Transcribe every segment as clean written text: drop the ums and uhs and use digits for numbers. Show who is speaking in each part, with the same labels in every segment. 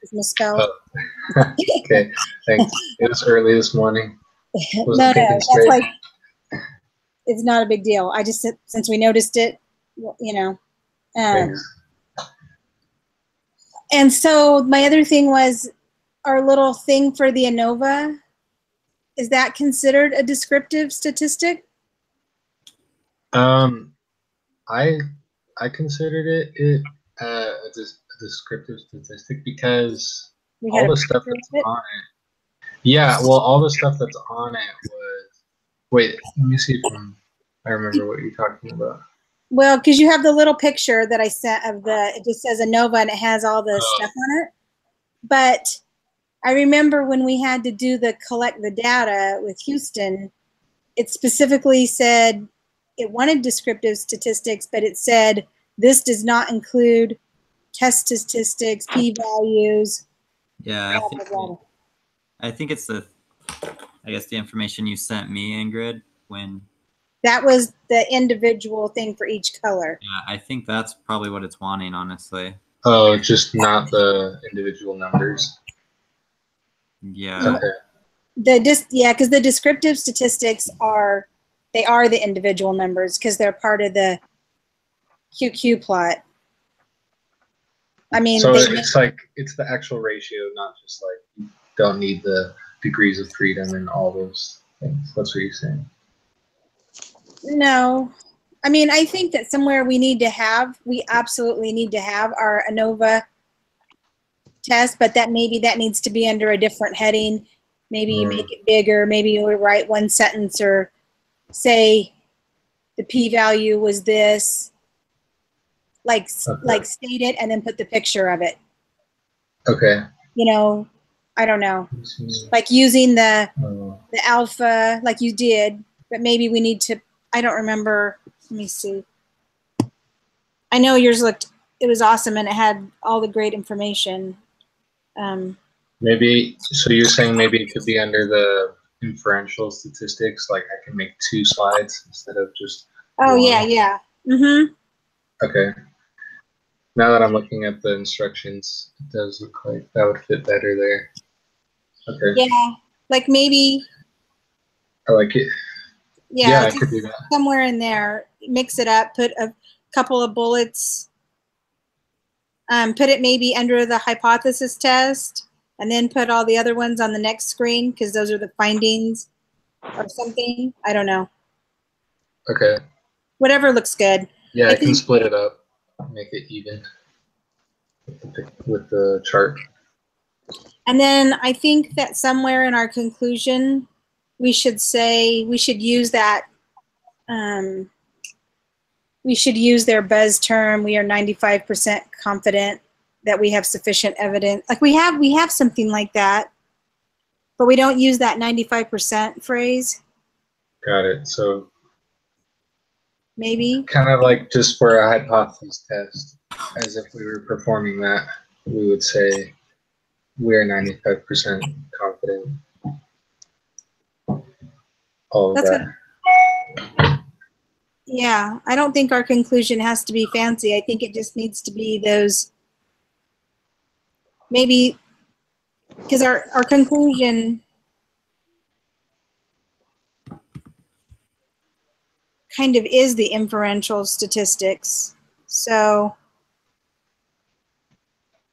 Speaker 1: It's misspelled.
Speaker 2: Oh. Okay, thanks. It was early this morning.
Speaker 1: No, that's
Speaker 2: straight.
Speaker 1: like, it's not a big deal. I just, since we noticed it, you know. And so my other thing was our little thing for the ANOVA. Is that considered a descriptive statistic?
Speaker 2: I considered it a descriptive statistic because all the stuff that's on it. Yeah, well, all the stuff that's on it was. Wait, let me see if I remember what you're talking about.
Speaker 1: Well, because you have the little picture that I sent of it just says ANOVA and it has all the stuff on it. But I remember when we had to do collect the data with Houston, it specifically said it wanted descriptive statistics, but it said this does not include test statistics, p-values.
Speaker 3: Yeah, I think it's the information you sent me, Ingrid, when.
Speaker 1: That was the individual thing for each color.
Speaker 3: Yeah, I think that's probably what it's wanting, honestly.
Speaker 2: Oh, just not the individual numbers.
Speaker 3: Yeah.
Speaker 2: Okay.
Speaker 1: Because the descriptive statistics are the individual numbers because they're part of the QQ plot. I mean,
Speaker 2: so it's the actual ratio, not just like you don't need the degrees of freedom and all those things. That's what you're saying.
Speaker 1: No, I mean, I think that somewhere we absolutely need to have our ANOVA test, but that needs to be under a different heading. Maybe you make it bigger. Maybe you write one sentence or say the p-value was this, like state it and then put the picture of it.
Speaker 2: Okay.
Speaker 1: I don't know, like using the alpha like you did, but maybe we need to. I don't remember. Let me see. I know yours it was awesome and it had all the great information.
Speaker 2: Maybe, so you're saying maybe it could be under the inferential statistics, like I can make 2 slides instead of just one.
Speaker 1: Yeah. Mm-hmm.
Speaker 2: Okay. Now that I'm looking at the instructions, it does look like that would fit better there. Okay.
Speaker 1: Yeah, like maybe.
Speaker 2: I like it. Yeah, I could do that.
Speaker 1: Somewhere in there, mix it up, put a couple of bullets, put it maybe under the hypothesis test, and then put all the other ones on the next screen because those are the findings or something. I don't know.
Speaker 2: Okay.
Speaker 1: Whatever looks good.
Speaker 2: Yeah, I can split it up, make it even with the chart.
Speaker 1: And then I think that somewhere in our conclusion, we should use that. We should use their buzz term. We are 95% confident that we have sufficient evidence. Like we have something like that, but we don't use that 95% phrase.
Speaker 2: Got it. So
Speaker 1: maybe
Speaker 2: kind of like just for a hypothesis test, as if we were performing that, we would say we're 95% confident. All of that.
Speaker 1: Yeah, I don't think our conclusion has to be fancy. I think it just needs to be those, maybe, because our conclusion kind of is the inferential statistics. So.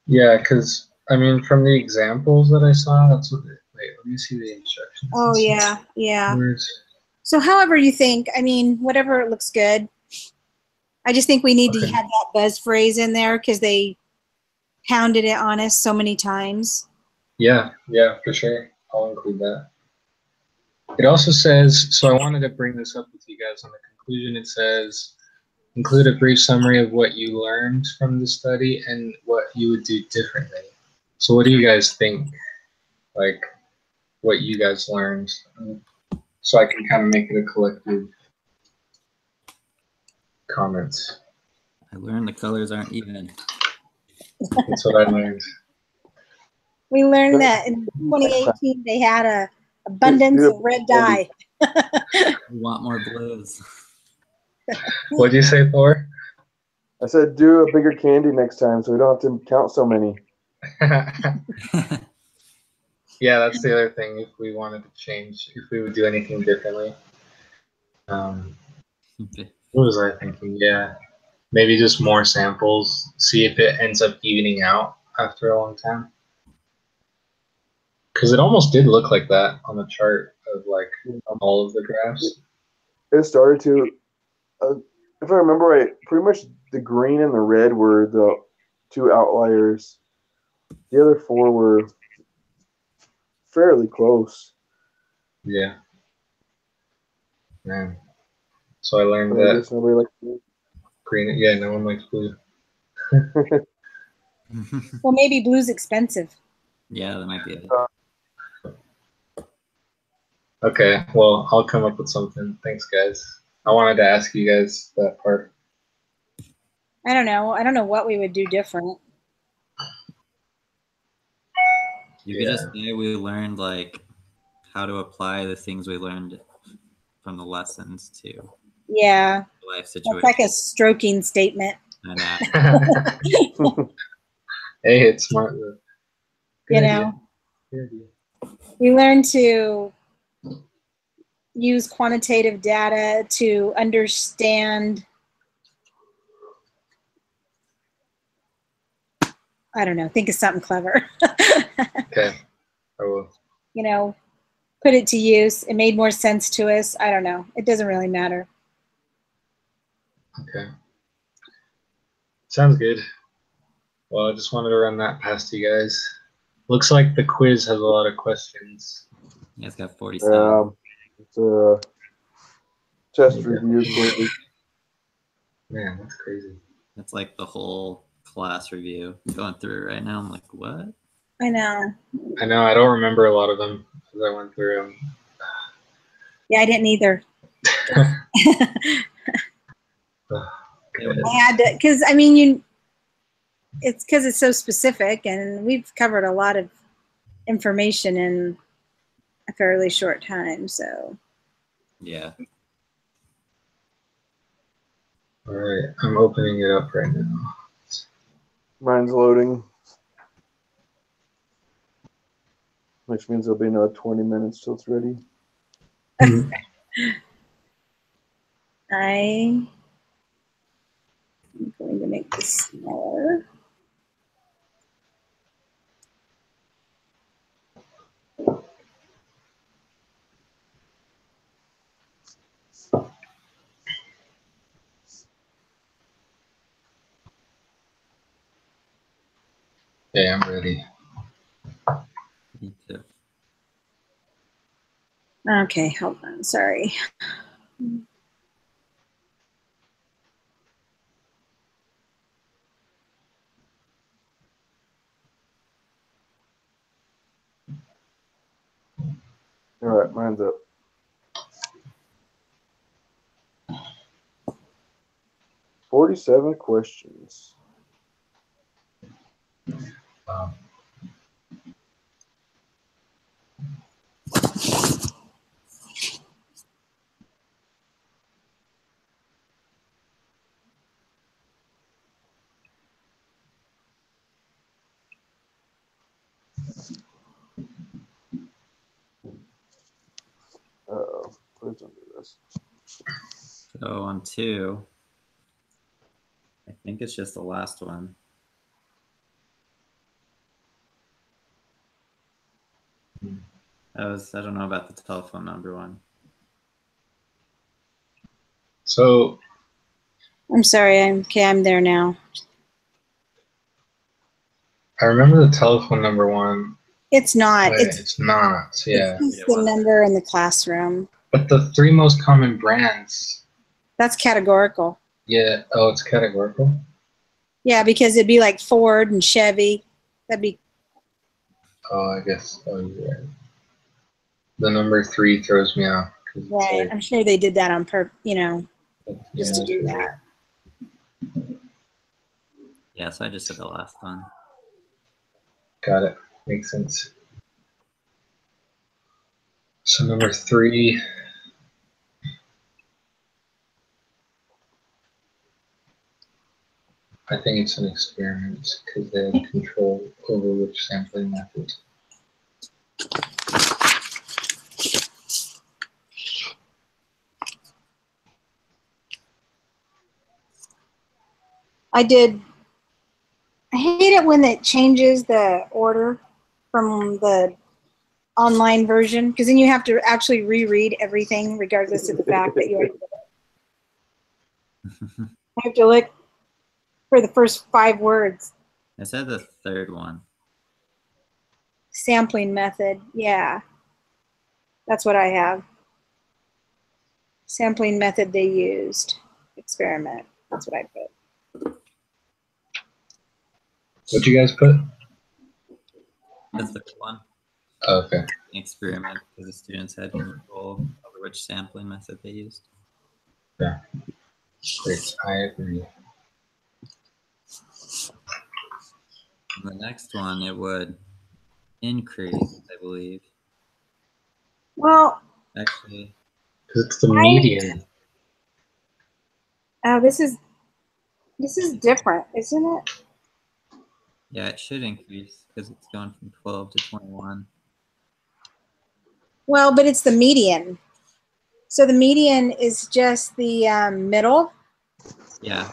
Speaker 2: Yeah, because, I mean, from the examples that I saw, that's what, wait, let me see the instructions.
Speaker 1: Oh, yeah. So however you think, I mean, whatever it looks good. I just think we need to have that buzz phrase in there because they pounded it on us so many times.
Speaker 2: Yeah, for sure. I'll include that. It also says, so I wanted to bring this up with you guys on the conclusion. It says, include a brief summary of what you learned from the study and what you would do differently. So what do you guys think? Like, what you guys learned? So I can kind of make it a collective comments.
Speaker 3: I learned the colors aren't even.
Speaker 2: That's what I learned.
Speaker 1: We learned that in 2018 they had a abundance of red dye.
Speaker 3: We want more blues.
Speaker 2: What'd you say, Thor?
Speaker 4: I said do a bigger candy next time so we don't have to count so many.
Speaker 2: Yeah, that's the other thing. If we wanted to change, if we would do anything differently. What was I thinking? Yeah, maybe just more samples. See if it ends up evening out after a long time. Because it almost did look like that on the chart of like all of the graphs.
Speaker 4: It started to, if I remember right, pretty much the green and the red were the two outliers. The other four were fairly close.
Speaker 2: Yeah. Man. So I learned
Speaker 4: But I
Speaker 2: that
Speaker 4: guess nobody likes blue.
Speaker 2: green. Yeah, no one likes blue.
Speaker 1: Well, maybe blue's expensive.
Speaker 3: Yeah, that might be it.
Speaker 2: Okay, well, I'll come up with something. Thanks, guys. I wanted to ask you guys that part.
Speaker 1: I don't know. I don't know what we would do different.
Speaker 3: You could just say we learned like how to apply the things we learned from the lessons to
Speaker 1: Yeah.
Speaker 3: life
Speaker 1: It's
Speaker 3: situation.
Speaker 1: like a stroking statement.
Speaker 3: And that.
Speaker 2: Hey, it's smart. Good
Speaker 1: You
Speaker 2: idea.
Speaker 1: know,
Speaker 2: Good idea.
Speaker 1: we learn to use quantitative data to understand, I don't know, think of something clever.
Speaker 2: Okay, I will.
Speaker 1: You know, put it to use. It made more sense to us. I don't know. It doesn't really matter.
Speaker 2: Okay. Sounds good. Well, I just wanted to run that past you guys. Looks like the quiz has a lot of questions.
Speaker 3: Yeah, it's got 47.
Speaker 4: It's a test review quiz.
Speaker 2: Man, that's crazy.
Speaker 3: That's like the whole class review going through right now. I'm like, what?
Speaker 1: I know.
Speaker 2: I know, I don't remember a lot of them as I went through them.
Speaker 1: Yeah, I didn't either.
Speaker 3: Okay.
Speaker 1: I had to, because I mean, it's because it's so specific, and we've covered a lot of information in a fairly short time. So
Speaker 3: Yeah.
Speaker 2: All right, I'm opening it up right now.
Speaker 4: Mine's loading, which means there'll be another 20 minutes till it's ready.
Speaker 1: I'm going to make this smaller.
Speaker 2: Okay, I'm ready.
Speaker 3: Me too.
Speaker 1: Okay, hold on. Sorry.
Speaker 4: All right, mine's up. "47 questions.
Speaker 2: Wow.
Speaker 4: Uh-oh, what's under this?
Speaker 3: So on 2, I think it's just the last one. I don't know about the telephone number one.
Speaker 2: So
Speaker 1: I'm sorry. I'm there now.
Speaker 2: I remember the telephone number one.
Speaker 1: It's not.
Speaker 2: But it's not. Yeah.
Speaker 1: It's just the number in the classroom.
Speaker 2: But the 3 most common brands.
Speaker 1: That's categorical.
Speaker 2: Yeah. Oh, it's categorical.
Speaker 1: Yeah, because it'd be like Ford and Chevy. That'd be.
Speaker 2: Oh, I guess. Oh, you're right. The number 3 throws me off.
Speaker 1: Right.
Speaker 2: Like,
Speaker 1: I'm sure they did that on purpose. You know, just
Speaker 2: yeah,
Speaker 1: to do that.
Speaker 3: Yeah, so I just said the last one.
Speaker 2: Got it. Makes sense. So number 3. I think it's an experiment because they have control over which sampling method.
Speaker 1: I hate it when it changes the order from the online version, because then you have to actually reread everything regardless of the fact that you already did it. I have to look for the first 5 words.
Speaker 3: I said the third one.
Speaker 1: Sampling method, yeah. That's what I have. Sampling method they used. Experiment. That's what I put.
Speaker 2: What'd you guys put?
Speaker 3: The third one.
Speaker 2: Okay.
Speaker 3: Experiment, because the students had control over which sampling method they used.
Speaker 2: Yeah. Great. I agree.
Speaker 3: And the next one, it would increase, I believe.
Speaker 1: Well,
Speaker 3: Actually,
Speaker 2: Because it's the median.
Speaker 1: this is different, isn't it?
Speaker 3: yeah, it should increase because it's going from 12 to 21.
Speaker 1: Well, but it's the median. So the median is just the middle.
Speaker 3: Yeah.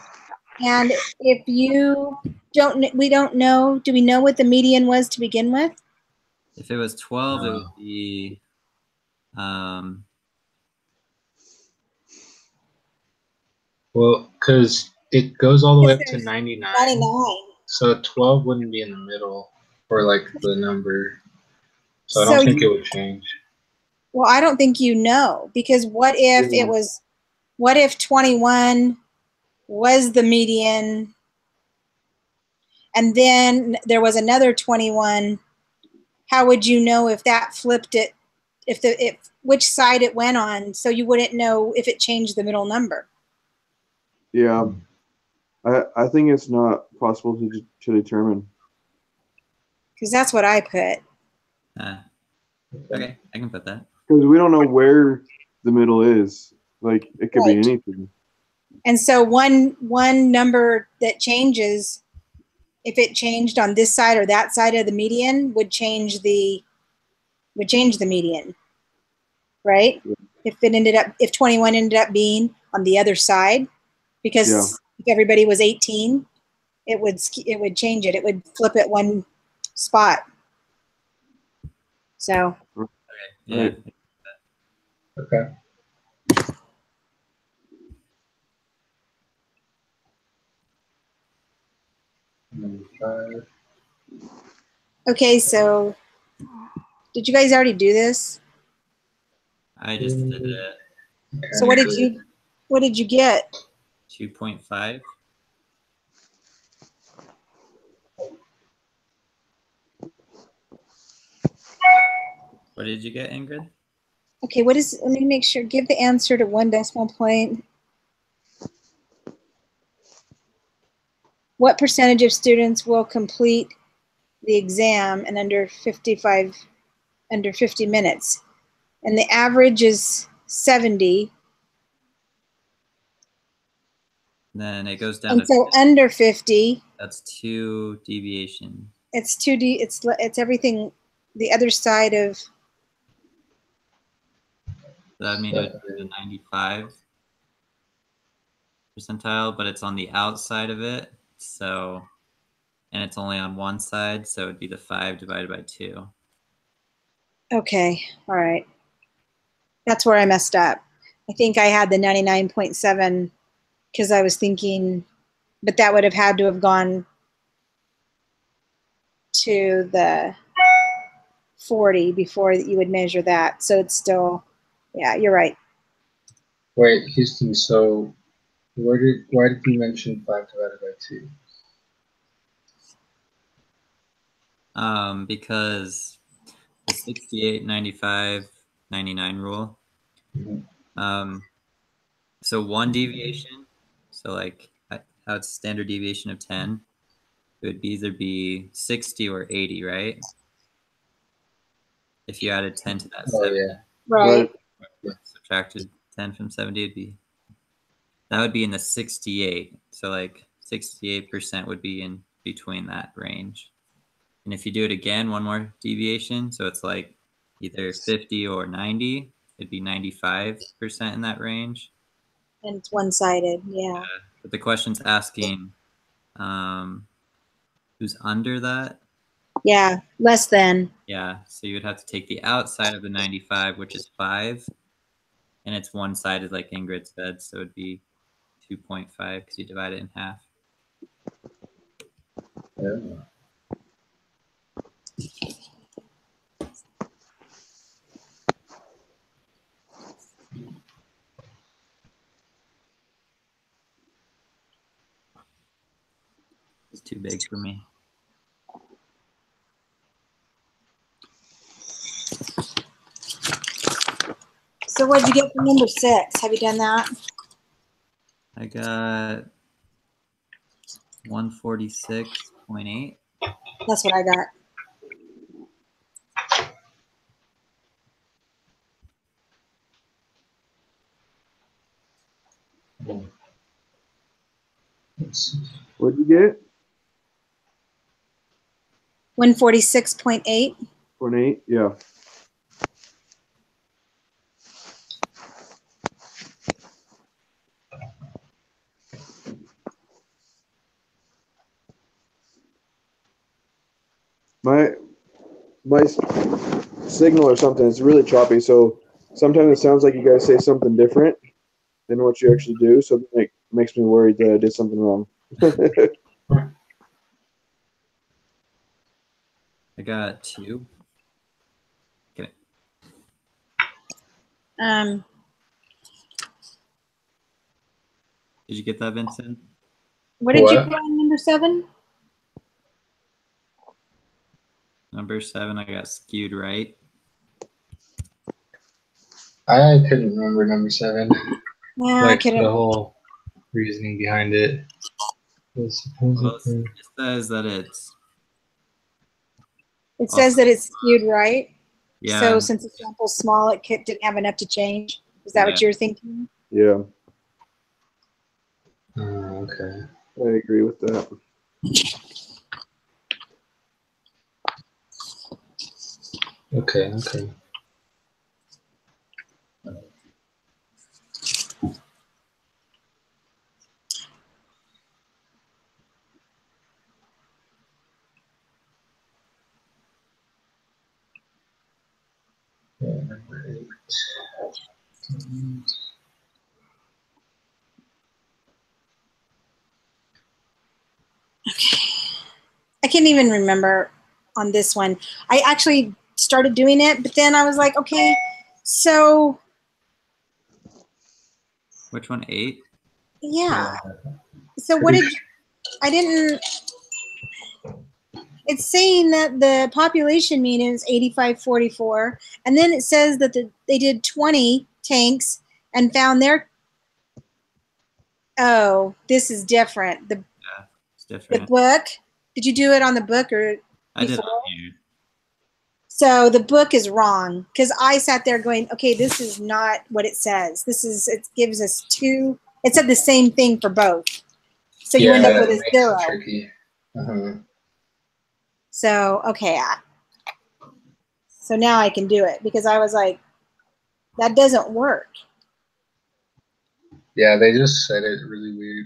Speaker 1: And if you we don't know, do we know what the median was to begin with?
Speaker 3: If it was 12, it would be
Speaker 2: Well, because it goes all the way up to 99.
Speaker 1: 99.
Speaker 2: So 12 wouldn't be in the middle for like the number. So I don't think it would change.
Speaker 1: Well, I don't think you know, because what if it was, what if 21 was the median and then there was another 21? How would you know if that flipped it, if which side it went on, so you wouldn't know if it changed the middle number?
Speaker 4: Yeah, I think it's not possible to determine.
Speaker 1: Because that's what I put.
Speaker 3: okay, I can put that.
Speaker 4: Because we don't know where the middle is. Like, it could be anything.
Speaker 1: And so one number that changes, if it changed on this side or that side of the median, would change the median, right? If 21 ended up being on the other side, because if everybody was 18, it would change it. It would flip it one spot. So.
Speaker 3: Yeah.
Speaker 2: Okay. Number 5.
Speaker 1: Okay, so did you guys already do this?
Speaker 3: I just did it.
Speaker 1: So what did you get?
Speaker 3: 2.5. What did you get, Ingrid?
Speaker 1: Okay, let me make sure, give the answer to 1 decimal point. What percentage of students will complete the exam in under 50 minutes? And the average is 70.
Speaker 3: Then it goes down
Speaker 1: to so under 50.
Speaker 3: That's 2 deviation.
Speaker 1: It's 2D. It's everything the other side of.
Speaker 3: That means it would be the 95 percentile, but it's on the outside of it. So, and it's only on one side, so it'd be the 5 divided by 2.
Speaker 1: Okay, all right. That's where I messed up. I think I had the 99.7 because I was thinking, but that would have had to have gone to the 40 before you would measure that. So it's still, yeah, you're right.
Speaker 2: Wait, Houston, so why did you mention 5 divided by 2?
Speaker 3: Because the 68, 95, 99 rule. Mm-hmm. So 1 deviation, so like how it's standard deviation of 10, it would either be 60 or 80, right? If you added 10 to that 70.
Speaker 2: Yeah.
Speaker 1: Right.
Speaker 3: Subtracted 10 from 70, that would be in the 68. So like 68% would be in between that range. And if you do it again, one more deviation, so it's like either 50 or 90, it'd be 95% in that range.
Speaker 1: And it's one-sided, yeah.
Speaker 3: But the question's asking who's under that.
Speaker 1: Yeah, less than.
Speaker 3: Yeah, so you would have to take the outside of the 95, which is 5, and it's one-sided like Ingrid said, so it'd be 2.5 because you divide it in half.
Speaker 2: Yeah.
Speaker 3: It's too big for me.
Speaker 1: So what'd you get for number 6? Have you done that?
Speaker 3: I got 146.8.
Speaker 1: That's what I got.
Speaker 4: What'd you get?
Speaker 1: 146.8.
Speaker 4: 0.8, yeah. My signal or something is really choppy, so sometimes it sounds like you guys say something different than what you actually do, so it makes me worried that I did something wrong.
Speaker 3: I got 2. Okay.
Speaker 1: Um,
Speaker 3: Did you get that, Vincent?
Speaker 1: what did you
Speaker 2: What?
Speaker 1: put on number 7?
Speaker 3: Number 7, I got skewed right.
Speaker 2: I couldn't remember number 7.
Speaker 1: Yeah, I
Speaker 2: Like
Speaker 1: couldn't.
Speaker 2: the whole reasoning behind it.
Speaker 3: Well, it says that it's
Speaker 1: It says that it's skewed right.
Speaker 3: yeah.
Speaker 1: So since the sample's small, it didn't have enough to change. Is that what
Speaker 3: Yeah.
Speaker 1: you're thinking?
Speaker 4: Yeah,
Speaker 2: Okay.
Speaker 4: I agree with that.
Speaker 2: Okay. Number 8.
Speaker 1: Okay. I can't even remember on this one. I actually started doing it, but then I was like, okay, so
Speaker 3: Which one? 8?
Speaker 1: yeah. So what did I didn't. It's saying that the population mean is 8544, and then it says that they did 20 tanks and found their. Oh, this is different.
Speaker 3: It's
Speaker 1: The
Speaker 3: different.
Speaker 1: book. Did you do it on the book or
Speaker 3: I did
Speaker 1: before?
Speaker 3: on here.
Speaker 1: So the book is wrong because I sat there going, okay, this is not what it says. It gives us 2. It said the same thing for both. So you end up with a 0.
Speaker 2: Tricky.
Speaker 1: So, okay. So now I can do it because I was like, that doesn't work.
Speaker 2: Yeah, they just said it really weird.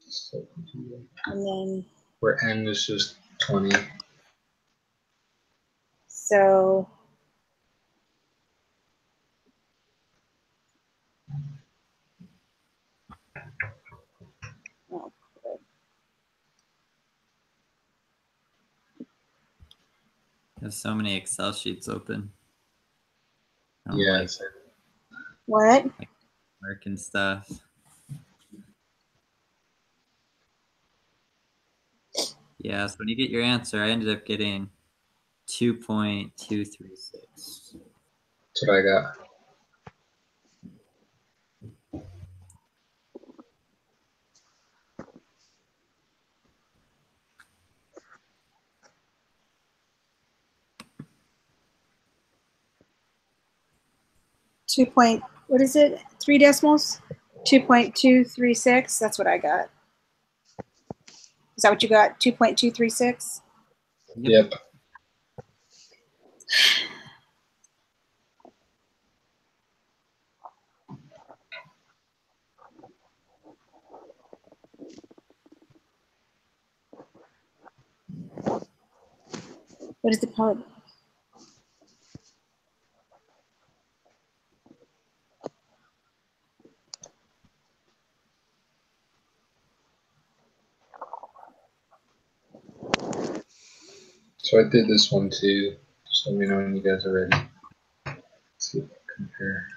Speaker 2: So confusing.
Speaker 1: And then,
Speaker 2: Where n is just 20.
Speaker 1: so. Oh,
Speaker 3: There's so many Excel sheets open.
Speaker 2: Yeah.
Speaker 3: Like
Speaker 1: what?
Speaker 3: work and stuff. Yeah, so when you get your answer, I ended up getting 2.236.
Speaker 2: That's what I got.
Speaker 1: What is it? 3 decimals? 2.236. That's what I got. Is that what you got? 2.236?
Speaker 2: Yep.
Speaker 1: What is the probability?
Speaker 2: So I did this one too. Just let me know when you guys are ready. Let's see if I compare.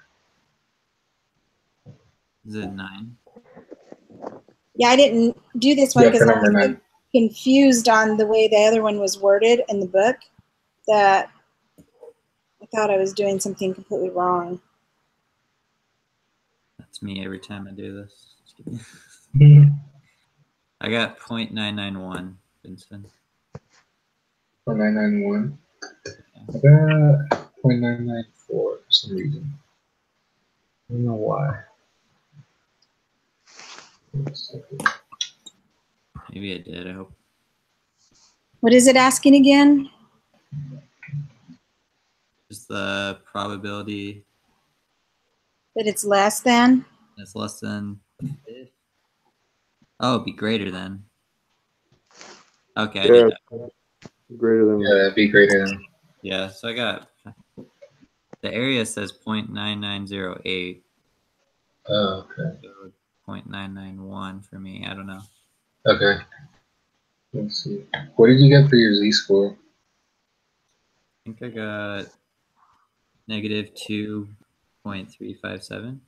Speaker 3: Is it 9?
Speaker 1: Yeah, I didn't do this one
Speaker 2: Yeah, for
Speaker 1: because I
Speaker 2: number
Speaker 1: was
Speaker 2: 9.
Speaker 1: confused on the way the other one was worded in the book, that I thought I was doing something completely wrong.
Speaker 3: That's me every time I do this. Just kidding.
Speaker 2: Mm-hmm.
Speaker 3: I got 0.991, Vincent.
Speaker 2: 0.991. I got 0.994 for some reason. I don't know why.
Speaker 3: Maybe I did. I hope.
Speaker 1: What is it asking again?
Speaker 3: Is the probability
Speaker 1: That it's less than?
Speaker 3: that's less than 50? Oh, it'd be greater than. Okay, I did
Speaker 4: Yeah,
Speaker 3: that.
Speaker 4: greater than.
Speaker 2: Yeah, that'd be greater than.
Speaker 3: Yeah, so I got the area says 0.9908.
Speaker 2: Oh, okay.
Speaker 3: So 0.991 for me. I don't know.
Speaker 2: Okay. Let's see. What did you get for your Z-score?
Speaker 3: I think I got negative 2.357.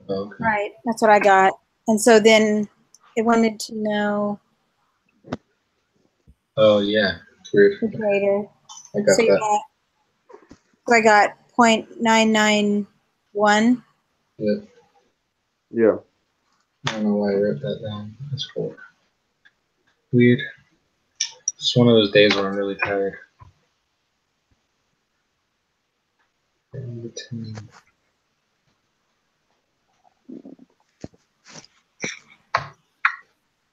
Speaker 2: Okay.
Speaker 1: Right, that's what I got. And so then it wanted to know
Speaker 2: Oh, yeah. It's weird.
Speaker 1: the greater.
Speaker 2: I got
Speaker 1: So you
Speaker 2: that.
Speaker 1: got, so I got 0.991.
Speaker 2: Yeah.
Speaker 4: Yeah.
Speaker 2: I don't know why I wrote that down. That's cool. Weird. It's one of those days where I'm really tired.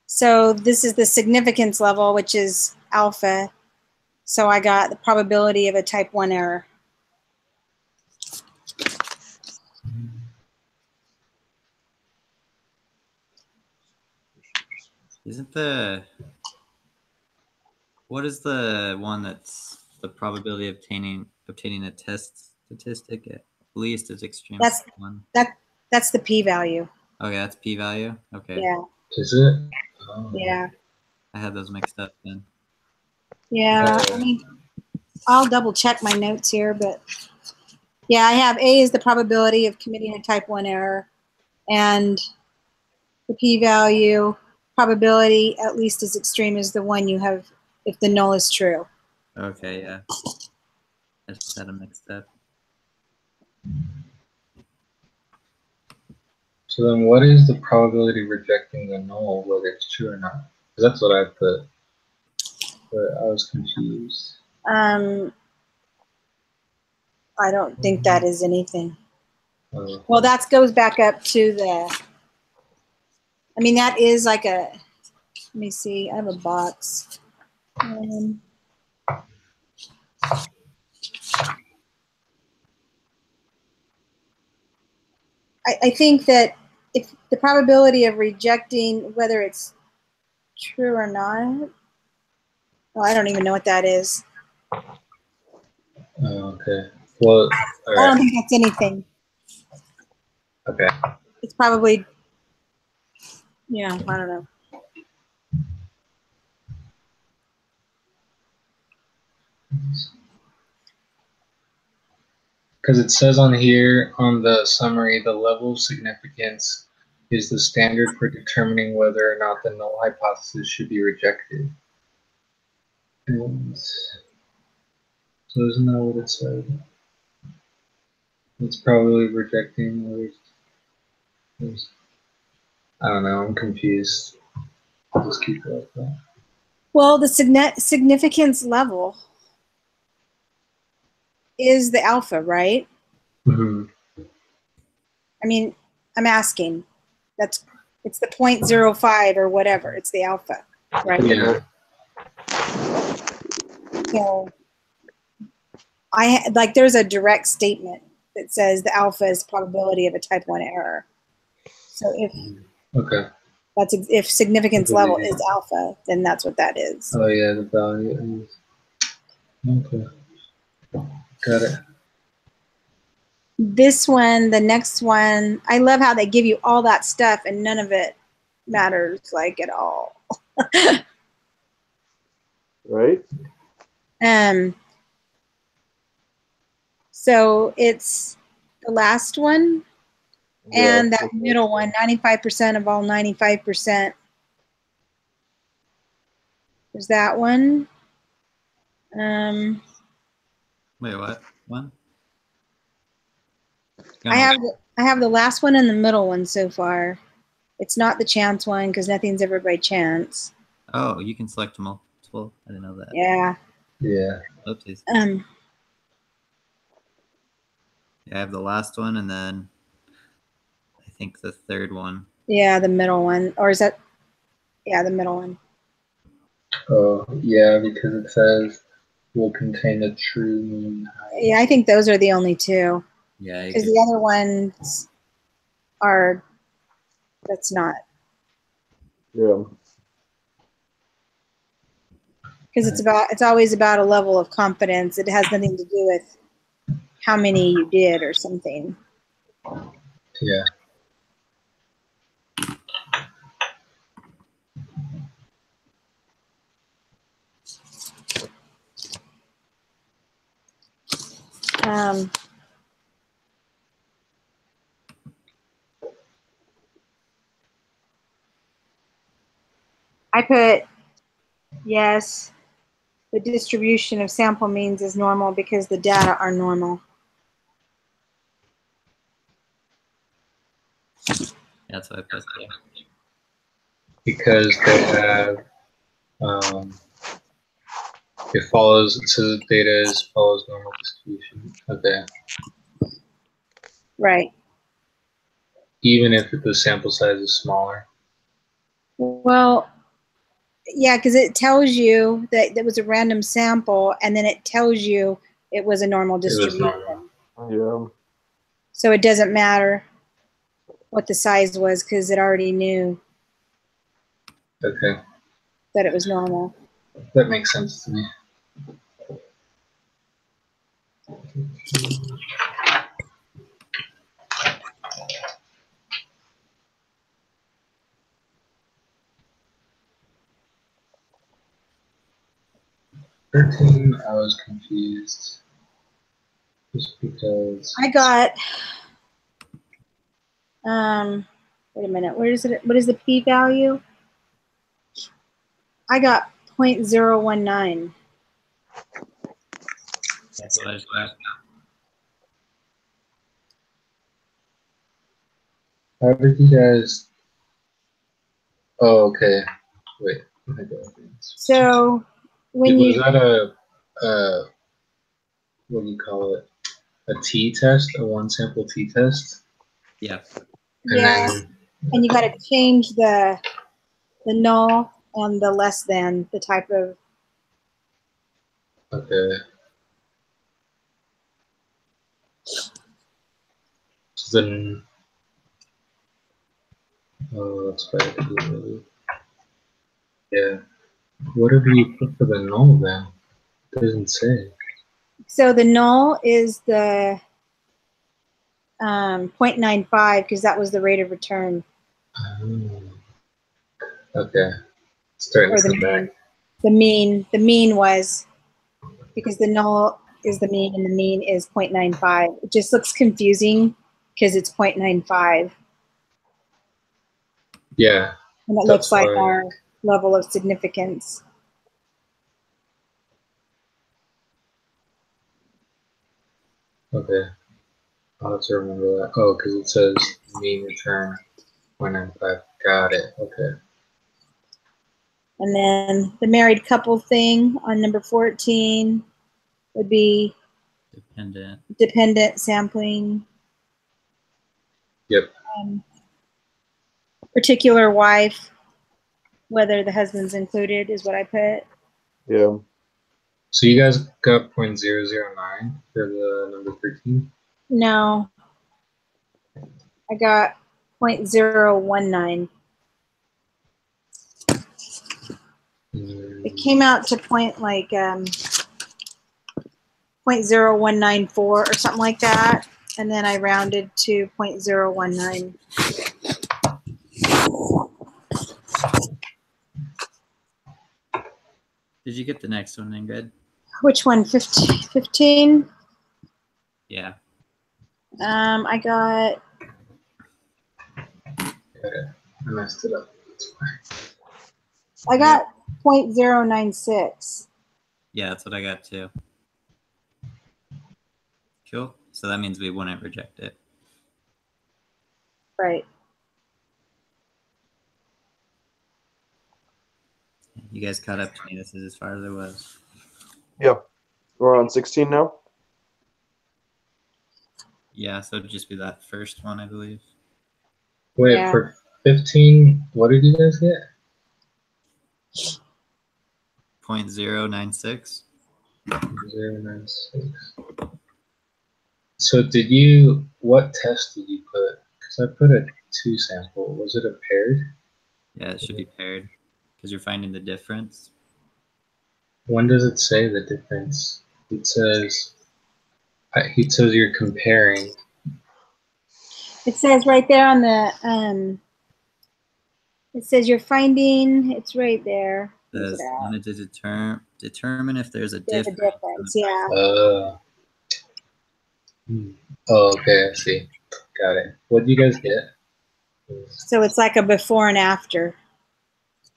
Speaker 1: So this is the significance level, which is alpha. So I got the probability of a type 1 error.
Speaker 3: Isn't the what is the one that's the probability of obtaining a test statistic at least is extreme
Speaker 1: That's
Speaker 3: 1?
Speaker 1: that's the p-value.
Speaker 3: Okay, that's p-value. Okay,
Speaker 1: Yeah,
Speaker 2: Is it? Oh.
Speaker 1: yeah,
Speaker 3: I had those mixed up then.
Speaker 1: yeah. I mean, I'll double check my notes here, but yeah, I have A is the probability of committing a type 1 error, and the p-value probability at least as extreme as the one you have if the null is true.
Speaker 3: Okay, yeah. I just had them mixed up.
Speaker 2: So then what is the probability of rejecting the null, whether it's true or not? Because that's what I put. But I was confused.
Speaker 1: I don't think that is anything.
Speaker 2: Okay.
Speaker 1: Well, that goes back up to the, I mean, that is like a, let me see, I have a box. I think that if the probability of rejecting, whether it's true or not, well, I don't even know what that is.
Speaker 2: Okay. Well, all
Speaker 1: I don't
Speaker 2: right.
Speaker 1: think that's anything.
Speaker 2: Okay.
Speaker 1: It's probably, yeah, I don't know.
Speaker 2: Because it says on here on the summary, the level of significance is the standard for determining whether or not the null hypothesis should be rejected. And so isn't that what it said? It's probably rejecting whether I don't know, I'm confused. I'll just keep it like that.
Speaker 1: Well, the significance level is the alpha, right?
Speaker 2: Mm-hmm.
Speaker 1: I mean, I'm asking. It's the 0.05 or whatever. It's the alpha. right?
Speaker 2: Yeah.
Speaker 1: So like there's a direct statement that says the alpha is probability of a type 1 error. So
Speaker 2: Okay.
Speaker 1: if significance level is alpha, then that's what that is.
Speaker 2: Oh yeah, the value is. Okay. Got it.
Speaker 1: This one, the next one, I love how they give you all that stuff and none of it matters like at all.
Speaker 4: Right?
Speaker 1: So it's the last one and that middle one, 95% of all 95%. There's that one.
Speaker 3: Wait, what? One?
Speaker 1: I have the last one and the middle one so far. It's not the chance one because nothing's ever by chance.
Speaker 3: Oh, you can select multiple. I didn't know that.
Speaker 1: Yeah.
Speaker 2: Yeah.
Speaker 3: Oopsies.
Speaker 1: Yeah,
Speaker 3: I have the last one and then I think the third one.
Speaker 1: Yeah, the middle one. Or is that? Yeah, the middle one.
Speaker 2: Oh yeah, because it says will contain a true mean height.
Speaker 1: Yeah, I think those are the only two.
Speaker 3: Yeah.
Speaker 1: Because the other ones are. That's not.
Speaker 4: Yeah.
Speaker 1: Because it's always about a level of confidence. It has nothing to do with how many you did or something.
Speaker 2: Yeah.
Speaker 1: I put yes. The distribution of sample means is normal because the data are normal.
Speaker 3: That's what I put there.
Speaker 2: Because they have it follows. It says data follows normal distribution. Okay.
Speaker 1: Right.
Speaker 2: Even if the sample size is smaller.
Speaker 1: Well, yeah, because it tells you that it was a random sample, and then it tells you it was a normal distribution.
Speaker 4: Yeah.
Speaker 1: So it doesn't matter what the size was because it already knew
Speaker 2: Okay.
Speaker 1: that it was normal.
Speaker 2: That makes sense to me. I was confused. Just because
Speaker 1: I got, wait a minute, where is it? What is the p-value? I got 0.019.
Speaker 3: That's what I just got.
Speaker 2: How did you guys? Oh, okay. Wait.
Speaker 1: So when
Speaker 2: was
Speaker 1: you
Speaker 2: that what do you call it? A t-test, a one sample t-test?
Speaker 3: Yeah.
Speaker 1: And you got to change the null and the less than, the type of.
Speaker 2: Okay. So then, oh, that's right. Yeah. What did we put for the null then? It doesn't say.
Speaker 1: So the null is the 0.95 because that was the rate of return.
Speaker 2: Oh. Okay. Starting to come back.
Speaker 1: The mean was, because the null is the mean and the mean is 0.95. It just looks confusing because it's 0.95.
Speaker 2: Yeah.
Speaker 1: And it looks like our level of significance.
Speaker 2: Okay. I'll have to remember that. Oh, because it says mean return 0.95. Got it. Okay.
Speaker 1: And then the married couple thing on number 14 would be dependent sampling.
Speaker 2: Yep.
Speaker 1: Particular wife whether the husband's included is what I put.
Speaker 4: Yeah.
Speaker 2: So you guys got 0.009 for the number 13?
Speaker 1: No, I got 0.019. It came out to point like 0.0194 or something like that, and then I rounded to 0.019.
Speaker 3: Did you get the next one, Ingrid?
Speaker 1: Which one? 15?
Speaker 3: Yeah.
Speaker 1: I got.
Speaker 2: I messed it up.
Speaker 1: I got 0.096.
Speaker 3: Yeah, that's what I got too. Cool. So that means we wouldn't reject it.
Speaker 1: Right.
Speaker 3: You guys caught up to me. This is as far as I was.
Speaker 4: Yep. We're on 16 now?
Speaker 3: Yeah, so it'd just be that first one, I believe.
Speaker 2: Wait,
Speaker 1: Yeah.
Speaker 2: for 15, what did you guys get?
Speaker 3: 0.096.
Speaker 2: 0.096. So what test did you put? Because I put a 2 sample. Was it a paired?
Speaker 3: Yeah, it should be paired because you're finding the difference.
Speaker 2: When does it say the difference? It says you're comparing.
Speaker 1: It says right there on the it says you're finding. It's right there.
Speaker 3: Says wanted to determine if there's a
Speaker 1: There's a
Speaker 3: difference.
Speaker 1: difference. Yeah.
Speaker 2: Oh, okay, I see. Got it. What did you guys get?
Speaker 1: So it's like a before and after.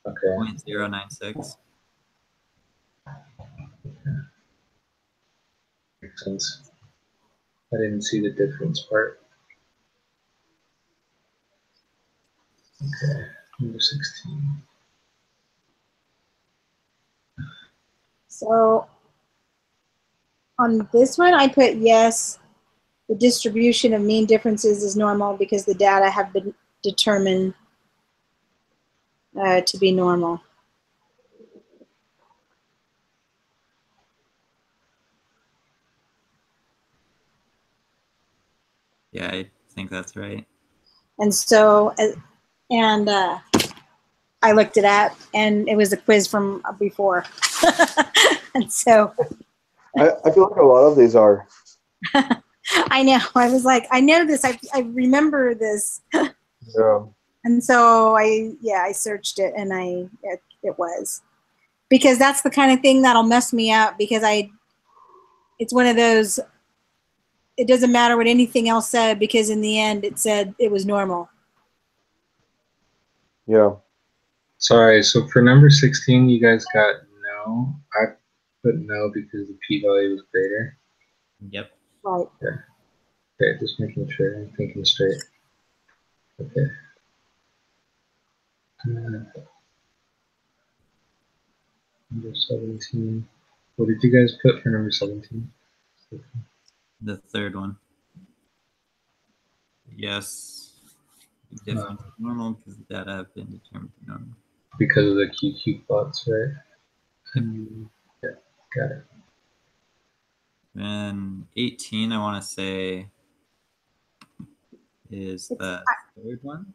Speaker 2: Okay.
Speaker 3: 0.096.
Speaker 2: Makes sense. I didn't see the difference part. Okay, number 16.
Speaker 1: So on this one, I put yes. The distribution of mean differences is normal because the data have been determined to be normal.
Speaker 3: Yeah, I think that's right.
Speaker 1: And so, I looked it up, and it was a quiz from before. And so,
Speaker 4: I feel like a lot of these are.
Speaker 1: I know. I was like, I know this. I remember this.
Speaker 4: Yeah.
Speaker 1: And so I searched it, and it was, because that's the kind of thing that'll mess me up, because it's one of those, it doesn't matter what anything else said, because in the end it said it was normal.
Speaker 4: Yeah.
Speaker 2: Sorry, so for number 16, you guys got no. I put no because the p-value was greater.
Speaker 3: Yep.
Speaker 1: Right.
Speaker 2: Yeah. Okay, just making sure I'm thinking straight. Okay. Number 17. What did you guys put for number 17?
Speaker 3: The third one. Yes. Difference is normal because the data have been determined to be normal.
Speaker 2: Because of the QQ plots, right? Yeah, got it.
Speaker 3: And 18, I want to say, is the third one.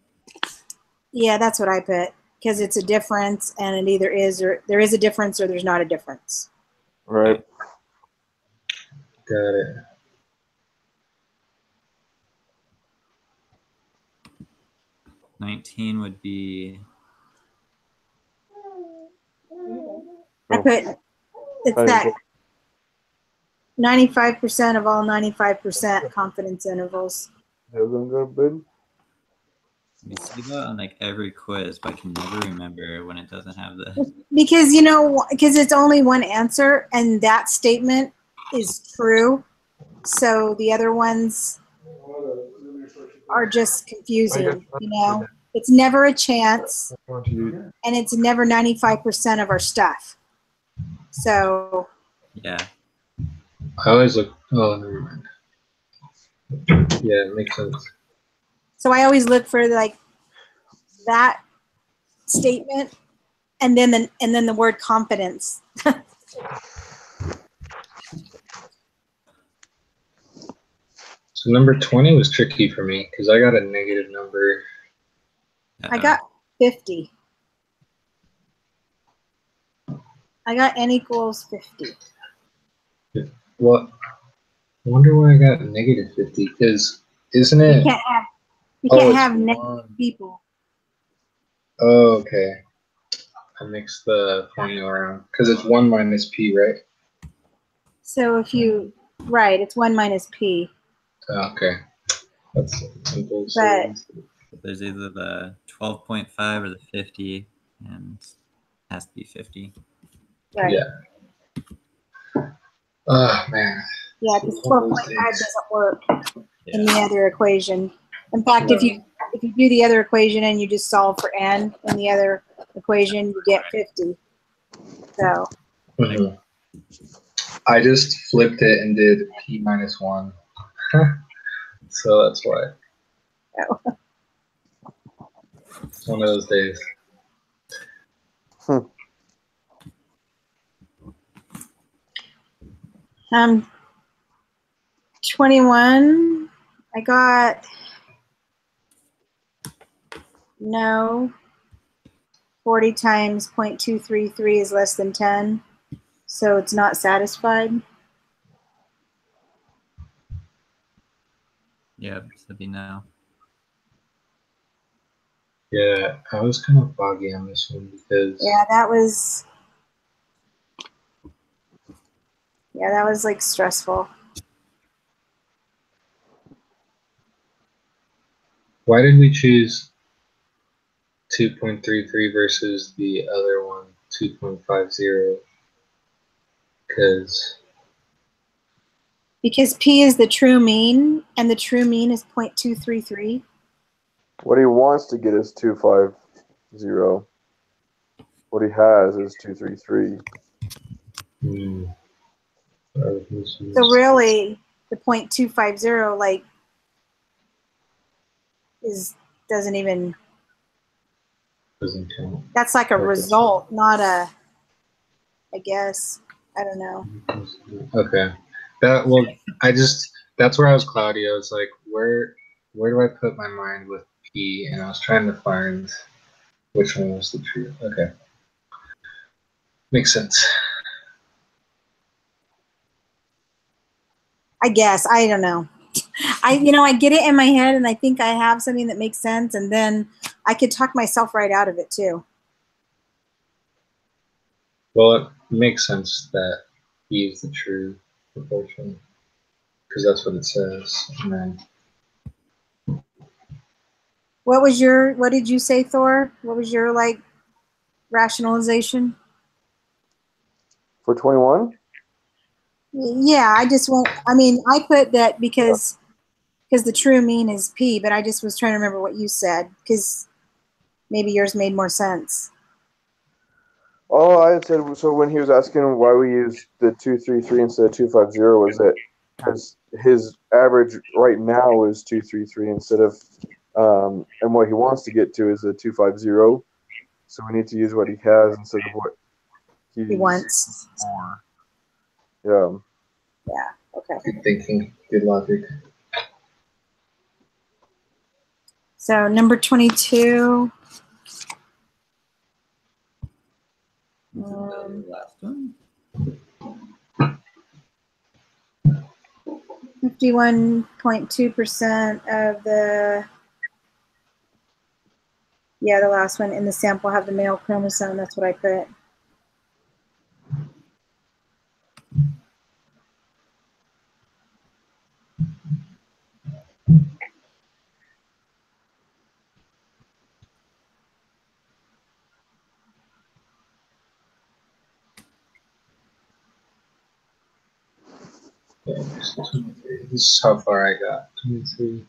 Speaker 1: Yeah, that's what I put, because it's a difference, and it either is, or there is a difference, or there's not a difference.
Speaker 4: Right.
Speaker 2: Got it.
Speaker 3: $19 would be.
Speaker 1: I put, it's that 95% of all 95% confidence intervals.
Speaker 3: You see that on like every quiz, but I can never remember when it doesn't have the.
Speaker 1: Because, because it's only one answer, and that statement is true. So the other ones are just confusing, It's never a chance, and it's never 95% of our stuff. So.
Speaker 2: Yeah. I always look. Oh, never mind. Yeah, it makes sense.
Speaker 1: So I always look for like that statement and then the word confidence.
Speaker 2: So number 20 was tricky for me because I got a negative number.
Speaker 1: I got 50. I got n equals 50.
Speaker 2: Well, I wonder why I got negative 50 because isn't it?
Speaker 1: You can't
Speaker 2: it's
Speaker 1: have negative
Speaker 2: one.
Speaker 1: people.
Speaker 2: Oh, okay. I mixed the formula around because it's 1 minus p, right?
Speaker 1: So if you, right, it's 1 minus p.
Speaker 2: Oh, okay. That's simple.
Speaker 1: But
Speaker 3: there's either the 12.5 or the 50, and it has to be 50.
Speaker 1: right.
Speaker 2: Yeah. Oh, man.
Speaker 1: Yeah, because 12.5 doesn't work in the other equation. In fact,
Speaker 2: No.
Speaker 1: if you do the other equation and you just solve for n in the other equation, you get 50. So.
Speaker 2: Mhm. I just flipped it and did p minus 1. So that's why.
Speaker 1: Oh.
Speaker 2: It's one of those days.
Speaker 1: 21. I got no. 40 times 0.233 is less than 10, so it's not satisfied.
Speaker 3: Yep, so it'd be no.
Speaker 2: Yeah, I was kind of foggy on this one because
Speaker 1: that was like stressful.
Speaker 2: why did we choose 2.33 versus the other one, 2.50?
Speaker 1: Because p is the true mean, and the true mean is 0.233.
Speaker 4: What he wants to get is 250. What he has is 233.
Speaker 1: So really, the 0.250 like doesn't even.
Speaker 2: Doesn't count.
Speaker 1: That's like a result, not a. I guess I don't know.
Speaker 2: Okay, that's where I was cloudy. I was like, where do I put my mind with p? And I was trying to find which one was the truth. Okay, makes sense.
Speaker 1: I guess I don't know. I get it in my head, and I think I have something that makes sense, and then I could talk myself right out of it too.
Speaker 2: Well, it makes sense that p is the true proportion because that's what it says. And then
Speaker 1: What did you say, Thor? What was your rationalization?
Speaker 4: For 21?
Speaker 1: Yeah, I put that because the true mean is p, but I just was trying to remember what you said because maybe yours made more sense.
Speaker 4: All I had said, so when he was asking why we used the 233 instead of 250, was that his average right now is 233 instead of, and what he wants to get to is a 250. So we need to use what he has instead of what
Speaker 1: He wants.
Speaker 4: for. Yeah.
Speaker 1: Yeah. Okay.
Speaker 2: good thinking, good logic.
Speaker 1: So number 22.
Speaker 3: The last one.
Speaker 1: 51.2% of the last one in the sample have the male chromosome. That's what I put.
Speaker 2: Yeah, this is how far I got. 23.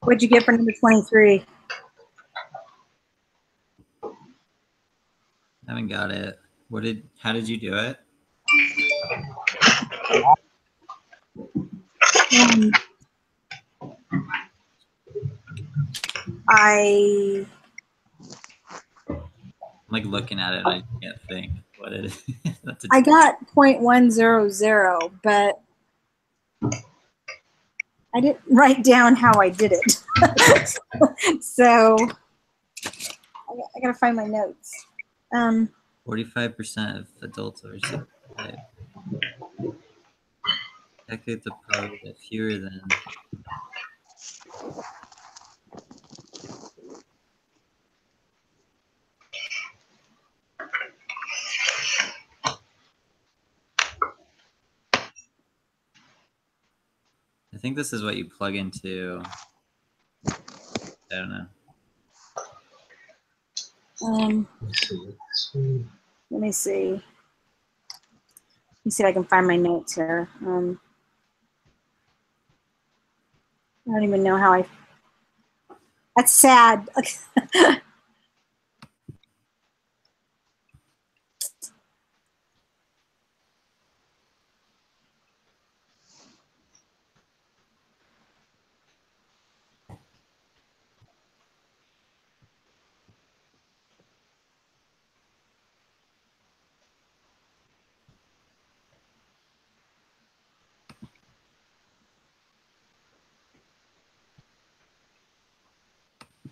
Speaker 1: What'd you get for number 23?
Speaker 3: I haven't got it. How did you do it?
Speaker 1: I'm
Speaker 3: like looking at it, I can't think what it is.
Speaker 1: I got 0.100, but I didn't write down how I did it. So I gotta find my notes.
Speaker 3: 45% of adults over 65. Calculate the probability that fewer than. I think this is what you plug into. I don't know.
Speaker 1: Let me see. Let me see if I can find my notes here. I don't even know how I. That's sad.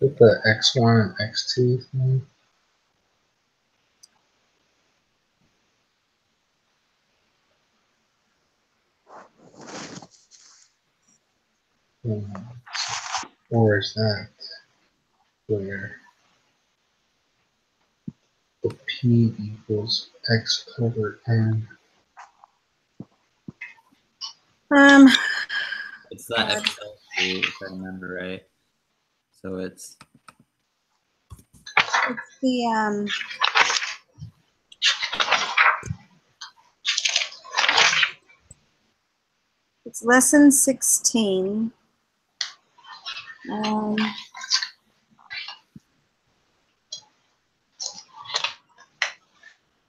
Speaker 2: With the X1 and X2 thing. Or is that where the P equals X over N?
Speaker 3: It's that Excel sheet, if I remember right. So it's
Speaker 1: the it's lesson 16.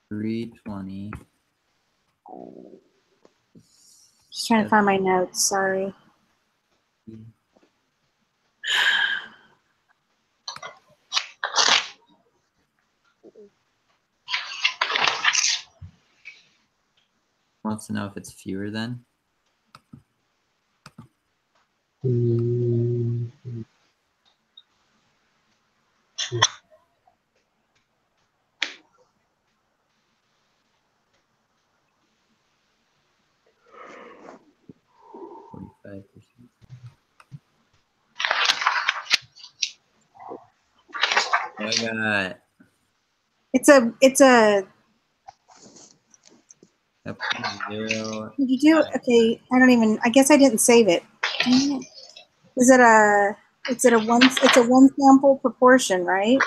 Speaker 3: 320.
Speaker 1: Just trying to find my notes. Sorry.
Speaker 3: Wants to know if it's fewer than. I got.
Speaker 1: It's a.
Speaker 3: Zero.
Speaker 1: Did you do it? Okay, I don't even. I guess I didn't save it. Is it a? It's a one. It's a one sample proportion, right?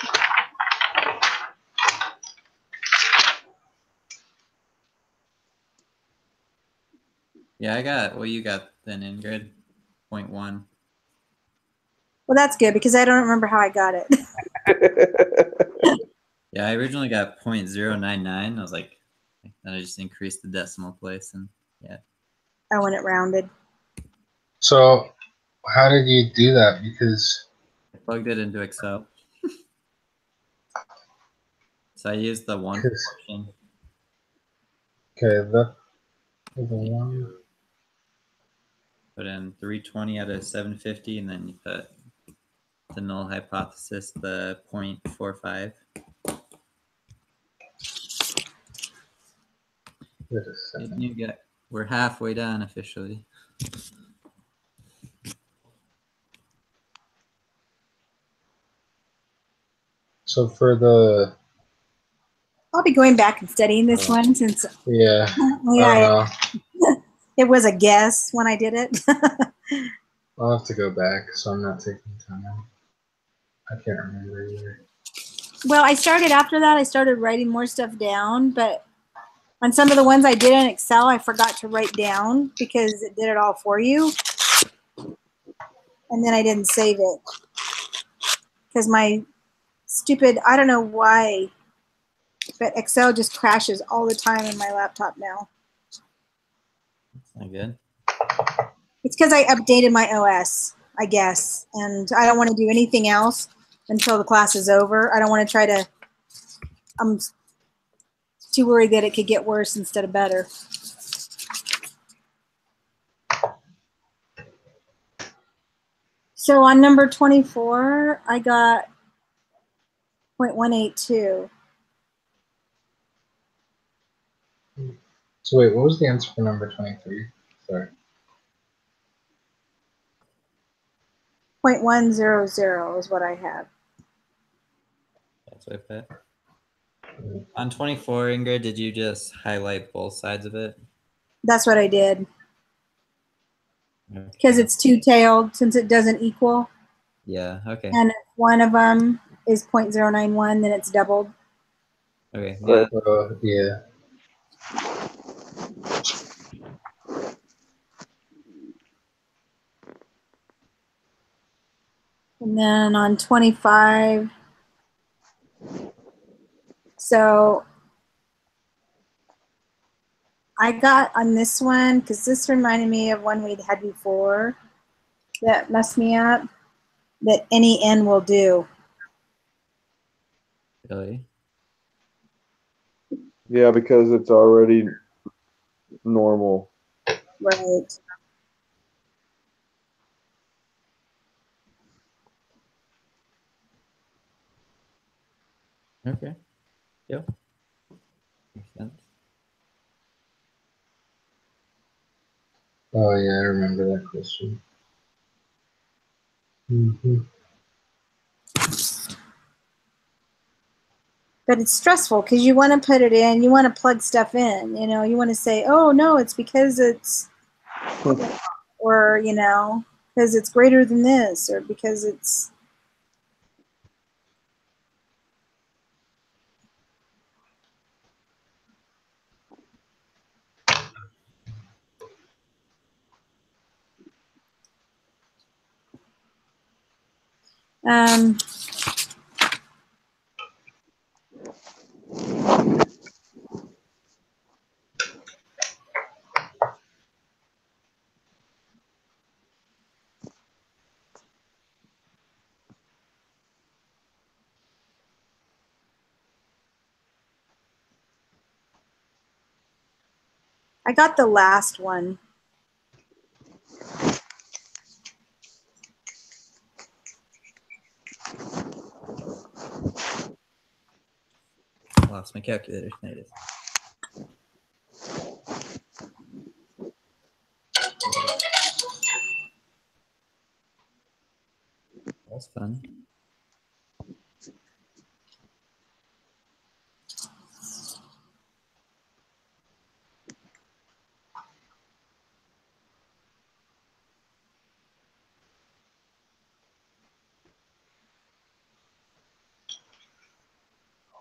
Speaker 3: Yeah, I got what you got then, Ingrid. 0.1.
Speaker 1: Well, that's good because I don't remember how I got it.
Speaker 3: Yeah, I originally got 0.099. I was like, then I just increased the decimal place, and yeah.
Speaker 1: I want it rounded.
Speaker 2: So, how did you do that? Because
Speaker 3: I plugged it into Excel. So I used the one portion.
Speaker 2: Okay, the one.
Speaker 3: Put in 320 out of 750, and then you put the null hypothesis, the 0.45. We're halfway done officially.
Speaker 1: So for the, I'll be going back and studying this one since it was a guess when I did it.
Speaker 2: I'll have to go back, so I'm not taking time. I can't remember either.
Speaker 1: Well, I started after that. I started writing more stuff down, but on some of the ones I did in Excel, I forgot to write down because it did it all for you. and then I didn't save it because my stupid, I don't know why, but Excel just crashes all the time in my laptop now.
Speaker 3: That's not good.
Speaker 1: It's because I updated my OS, I guess, and I don't want to do anything else until the class is over. I don't want to try to, I'm too worried that it could get worse instead of better. So on number 24, I got 0.182.
Speaker 2: So wait, what was the answer for number 23? Sorry.
Speaker 1: 0.100 is what I have.
Speaker 3: That's what I put. On 24, Ingrid, did you just highlight both sides of it?
Speaker 1: That's what I did.
Speaker 3: Okay.
Speaker 1: Because it's two-tailed, since it doesn't equal.
Speaker 3: Yeah, okay.
Speaker 1: And if one of them is 0.091, then it's doubled.
Speaker 3: Okay, yeah.
Speaker 2: Yeah.
Speaker 1: And then on 25, so I got on this one, because this reminded me of one we'd had before that messed me up, that any n will do.
Speaker 3: Really?
Speaker 4: Yeah, because it's already normal.
Speaker 1: Right.
Speaker 3: Okay. Yep. Makes sense.
Speaker 2: Oh yeah, I remember that question. Mm-hmm.
Speaker 1: But it's stressful because you want to put it in, you want to plug stuff in, you know, you want to say, oh no, it's because it's, or, you know, because it's greater than this, or because it's, um, I got the last one.
Speaker 3: Lost my calculator. There it is. That's fun.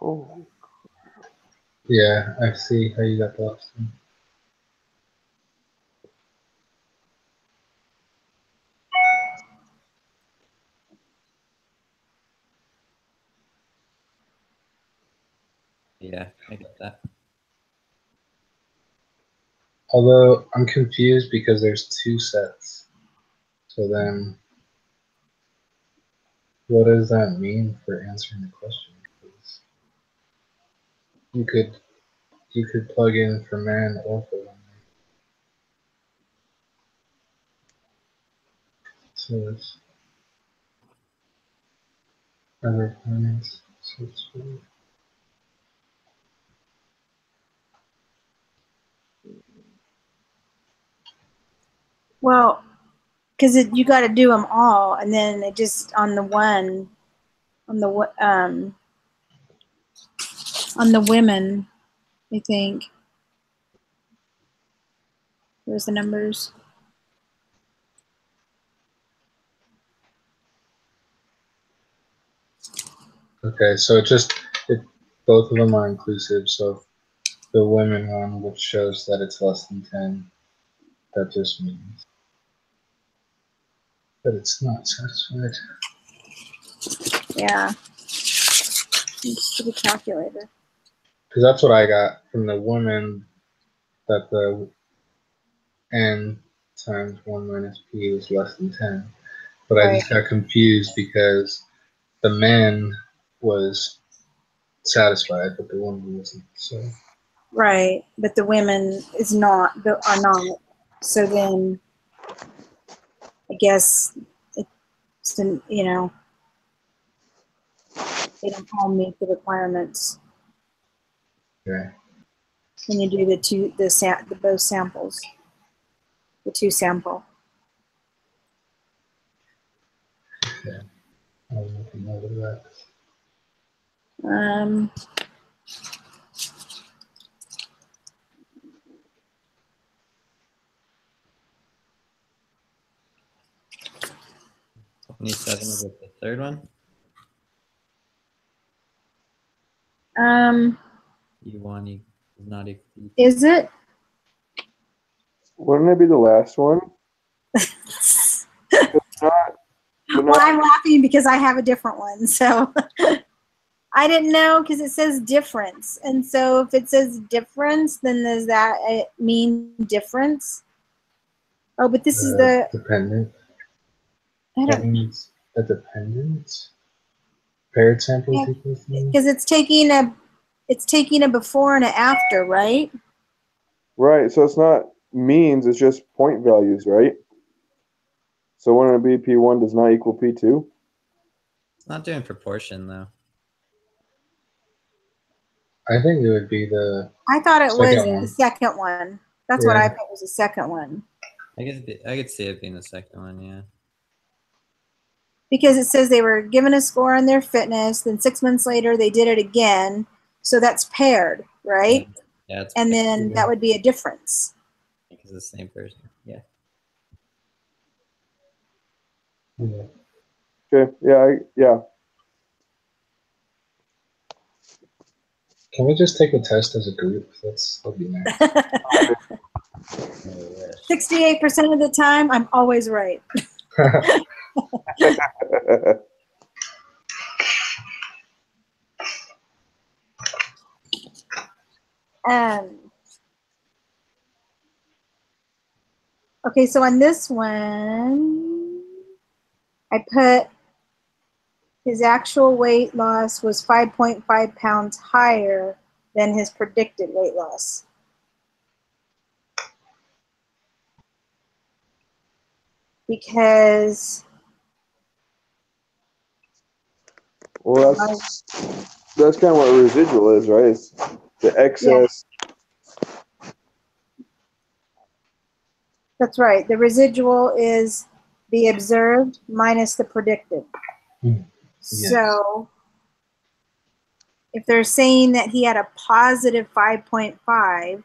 Speaker 4: Oh,
Speaker 2: Yeah, I see how you got the last one.
Speaker 3: Yeah, I get that.
Speaker 2: Although I'm confused because there's two sets. So then, what does that mean for answering the question? Because you could plug in for man or for woman. So it's other planets. So it's weird.
Speaker 1: Well, because you got to do them all, and then it just on the one, on the women, I think. There's the numbers.
Speaker 2: Okay, so both of them are inclusive. So the women one, which shows that it's less than 10, that just means. but it's not satisfied.
Speaker 1: Yeah. Just to the calculator.
Speaker 2: Because that's what I got from the woman, that the n times 1 minus p was less than 10. But I
Speaker 1: Right.
Speaker 2: just got confused because the man was satisfied, but the woman wasn't. So
Speaker 1: Right, but the women are not. So then, I guess it's they don't all meet the requirements
Speaker 2: okay.
Speaker 1: when you do the both samples, the two sample.
Speaker 2: Okay. I'll make a note of that.
Speaker 1: Um,
Speaker 3: $27 is the third one. U1 is not equal to U2.
Speaker 1: is it?
Speaker 4: Wouldn't it be the last one?
Speaker 1: Well, I'm laughing because I have a different one. So I didn't know because it says difference. And so if it says difference, then does that mean difference? Oh, but this is the,
Speaker 2: dependent.
Speaker 1: I
Speaker 2: That
Speaker 1: don't,
Speaker 2: means a dependent. Paired sample
Speaker 1: Yeah.
Speaker 2: equals mean?
Speaker 1: because it's taking a before and an after, right?
Speaker 4: Right, so it's not means, it's just point values, right? So wouldn't it be P1 does not equal P2?
Speaker 3: It's not doing proportion though.
Speaker 2: I think it would be the
Speaker 1: I thought it was
Speaker 2: second one.
Speaker 1: the second one. That's what
Speaker 2: Yeah.
Speaker 1: I thought was the second one.
Speaker 3: I could see it being the second one, yeah.
Speaker 1: Because it says they were given a score on their fitness, then 6 months later they did it again. So that's paired, right?
Speaker 3: Yeah, it's
Speaker 1: And then
Speaker 2: Yeah.
Speaker 1: that would be a difference.
Speaker 3: because it's the same person. Yeah.
Speaker 2: Yeah.
Speaker 4: Okay, yeah.
Speaker 2: Can we just take a test as a group? That'd be nice.
Speaker 1: 68% of the time, I'm always right. Okay, so on this one, I put his actual weight loss was 5.5 pounds higher than his predicted weight loss. Because
Speaker 4: Well, that's kind of what residual is, right? It's the excess.
Speaker 1: That's right. The residual is the observed minus the predicted.
Speaker 2: Yes.
Speaker 1: So if they're saying that he had a positive 5.5,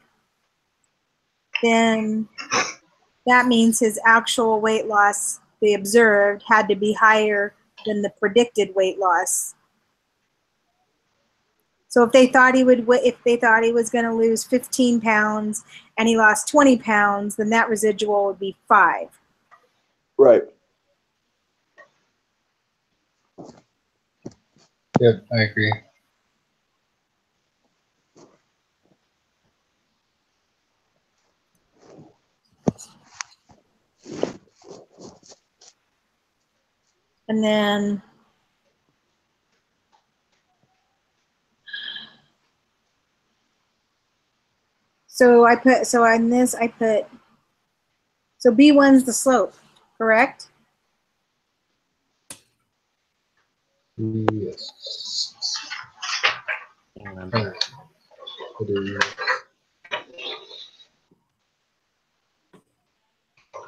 Speaker 1: then that means his actual weight loss, the observed, had to be higher than the predicted weight loss. So if they thought he was going to lose 15 pounds and he lost 20 pounds, then that residual would be 5.
Speaker 4: Right.
Speaker 2: Yep, I agree.
Speaker 1: And then so B1's the slope, correct?
Speaker 2: Yes.
Speaker 3: Can't remember.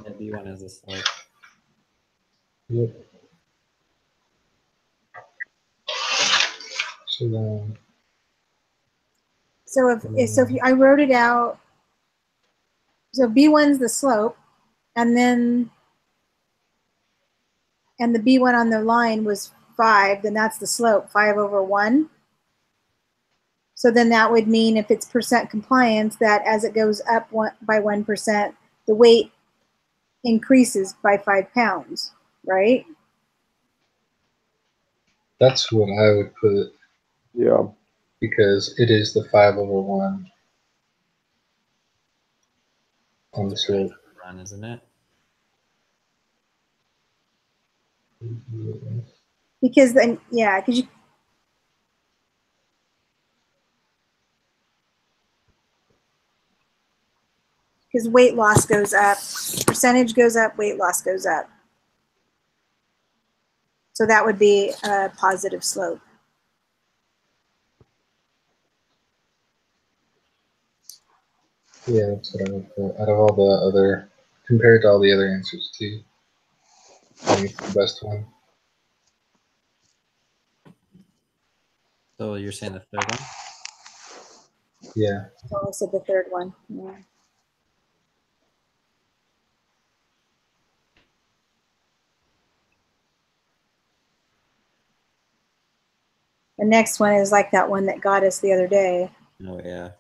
Speaker 3: Yeah, B1 is the slope.
Speaker 2: Yep. So then,
Speaker 1: So I wrote it out. So B1's the slope, and the B1 on the line was 5, then that's the slope, 5 over 1. So then that would mean if it's percent compliance, that as it goes up by 1%, the weight increases by 5 pounds. right?
Speaker 2: That's what I would put
Speaker 4: Yeah.
Speaker 2: because it is the 5/1 on the slope.
Speaker 3: Run, isn't it?
Speaker 1: Because then, yeah, because weight loss goes up, percentage goes up, weight loss goes up. So that would be a positive slope.
Speaker 2: Yeah, that's what I would put. Out of all the other, compared to all the other answers too, I think it's the best one.
Speaker 3: So you're saying the third one?
Speaker 2: Yeah.
Speaker 1: So I said the third one. Yeah. The next one is like that one that got us the other day.
Speaker 3: Oh yeah.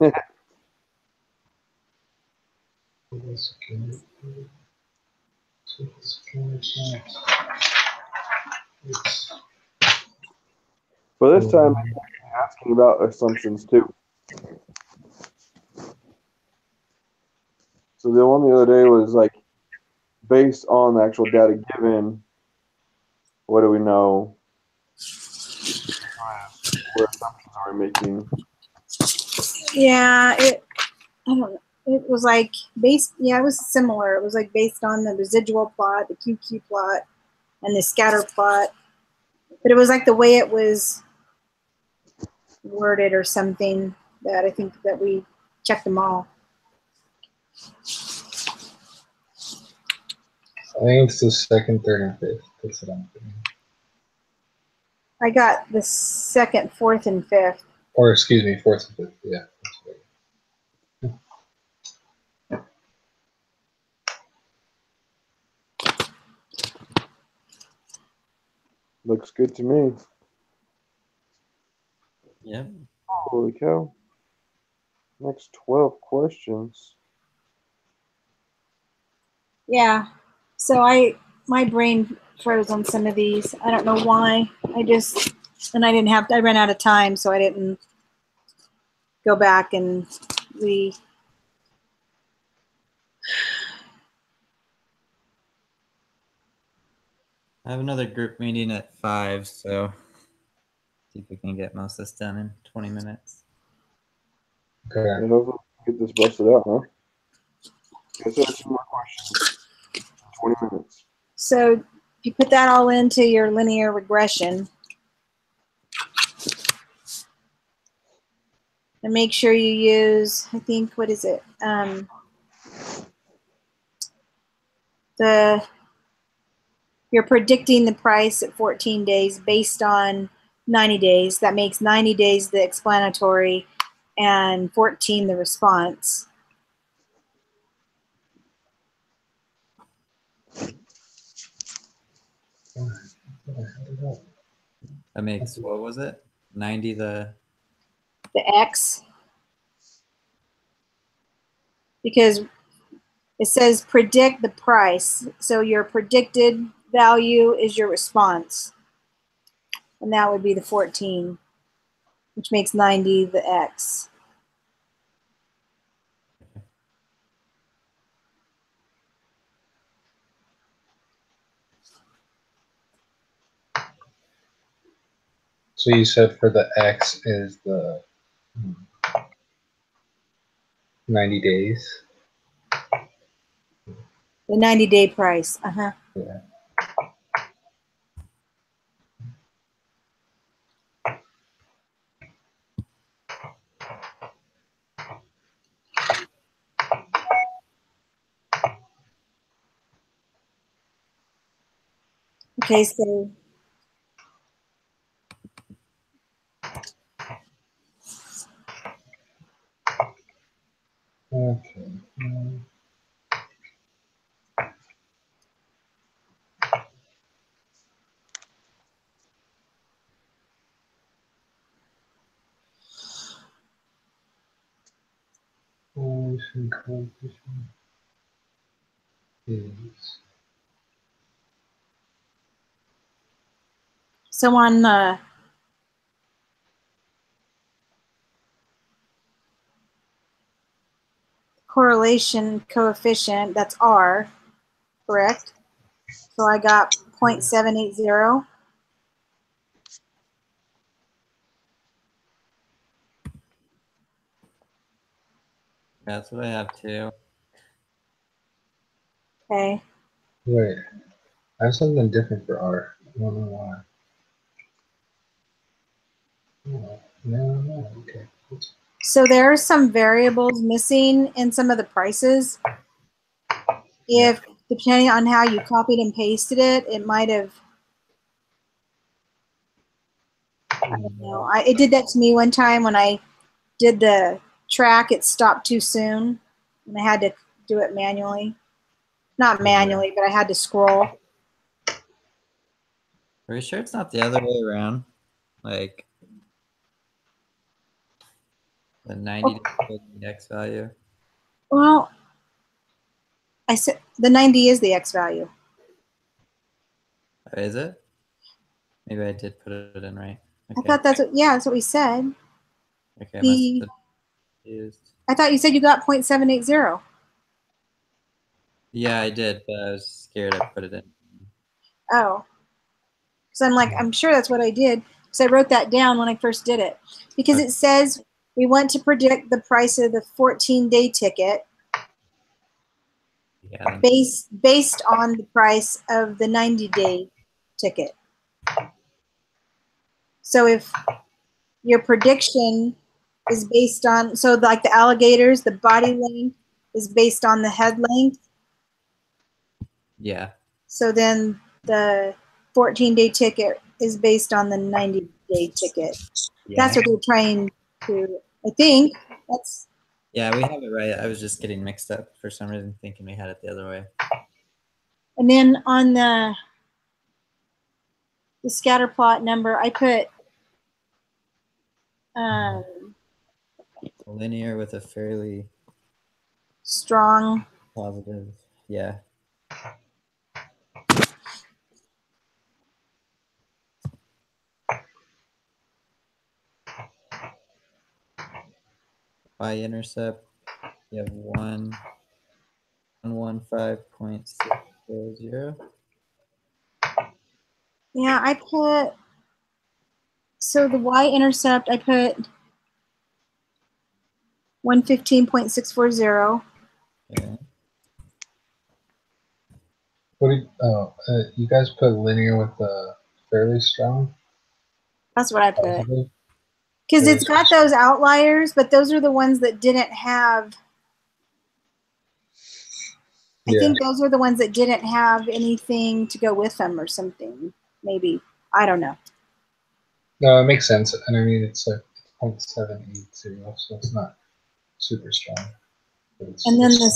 Speaker 4: But this time, asking about assumptions too. So the one the other day was like, based on the actual data given, what do we know? What assumptions are we making?
Speaker 1: Yeah, I don't know. It was like based, yeah, it was similar. It was like based on the residual plot, the QQ plot, and the scatter plot. But it was like the way it was worded or something that I think that we checked them all.
Speaker 2: I think it's the second, third, and fifth. That's what I'm thinking.
Speaker 1: I got the second, fourth, and fifth.
Speaker 2: Or excuse me, fourth and fifth. Yeah.
Speaker 4: Looks good to me.
Speaker 3: Yep.
Speaker 4: Holy cow. Next 12 questions.
Speaker 1: Yeah. So my brain froze on some of these. I don't know why. I ran out of time, so I didn't go back and re.
Speaker 3: I have another group meeting at 5, so see if we can get most of this done in 20 minutes.
Speaker 2: Okay.
Speaker 4: And hopefully we can get this busted out, huh? Guess I have 2 more questions. 20 minutes.
Speaker 1: So if you put that all into your linear regression, and make sure you use, I think, what is it? You're predicting the price at 14 days based on 90 days. That makes 90 days the explanatory and 14 the response.
Speaker 3: That makes, what was it? 90
Speaker 1: The X. Because it says predict the price. So your predicted value is your response. And that would be the 14, which makes 90 the X.
Speaker 2: So you said for the X is the 90 days.
Speaker 1: The 90-day price. Uh-huh.
Speaker 2: Yeah.
Speaker 1: Okay, so
Speaker 2: Okay. Correlation coefficient is
Speaker 1: So on the correlation coefficient, that's R, correct? So I got 0.780.
Speaker 3: That's what I have too.
Speaker 1: Okay.
Speaker 2: Wait, I have something different for R. I don't know why. No, okay.
Speaker 1: So there are some variables missing in some of the prices. If, depending on how you copied and pasted it, it might have, I don't know. It did that to me one time when I did the track, it stopped too soon and I had to do it manually. Not manually, but I had to scroll.
Speaker 3: Are you sure it's not the other way around? Like the 90 to the X value?
Speaker 1: Well, I said the 90 is the X value.
Speaker 3: Oh, is it? Maybe I did put it in right. Okay.
Speaker 1: I thought that's what, yeah, that's what we said.
Speaker 3: Okay, I must have used.
Speaker 1: I thought you said you got 0.780.
Speaker 3: Yeah, I did, but I was scared I put it in.
Speaker 1: Oh. So I'm like, I'm sure that's what I did. So I wrote that down when I first did it. Because it says we want to predict the price of the 14-day ticket based on the price of the 90-day ticket. So if your prediction is based on, so like the alligators, the body length is based on the head length.
Speaker 3: Yeah.
Speaker 1: So then the 14-day ticket is based on the 90-day ticket.
Speaker 3: Yeah.
Speaker 1: That's what they're trying to, I think. That's.
Speaker 3: Yeah, we have it right. I was just getting mixed up for some reason, thinking we had it the other way.
Speaker 1: And then on the scatter plot number, I put
Speaker 3: linear with a fairly
Speaker 1: strong
Speaker 3: positive. Yeah. Y-intercept, you have 115.640.
Speaker 1: Yeah, I put, so the y-intercept, I put 115.640.
Speaker 3: Okay.
Speaker 2: What did, you guys put linear with fairly strong?
Speaker 1: That's what I put.
Speaker 2: Positive?
Speaker 1: Because it's got those outliers, but those are the ones that didn't have, I think those are the ones that didn't have anything to go with them or something. Maybe. I don't know.
Speaker 2: No, it makes sense. And I mean, it's like 0.780, so it's not super strong.
Speaker 1: And then the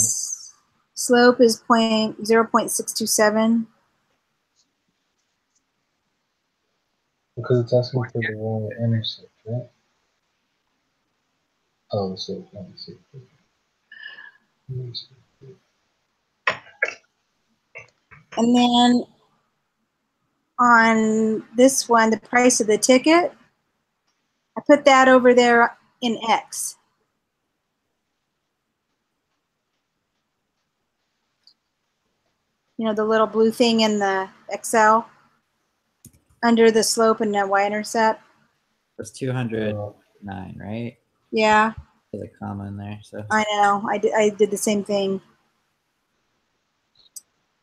Speaker 1: slope is 0.627.
Speaker 2: Because it's asking for the y-intercept, right? Oh, so let me see.
Speaker 1: And then on this one, the price of the ticket, I put that over there in X. You know, the little blue thing in the Excel under the slope and the y-intercept.
Speaker 3: It's 209, right?
Speaker 1: Yeah.
Speaker 3: There's a comma in there, so.
Speaker 1: I know. I did the same thing.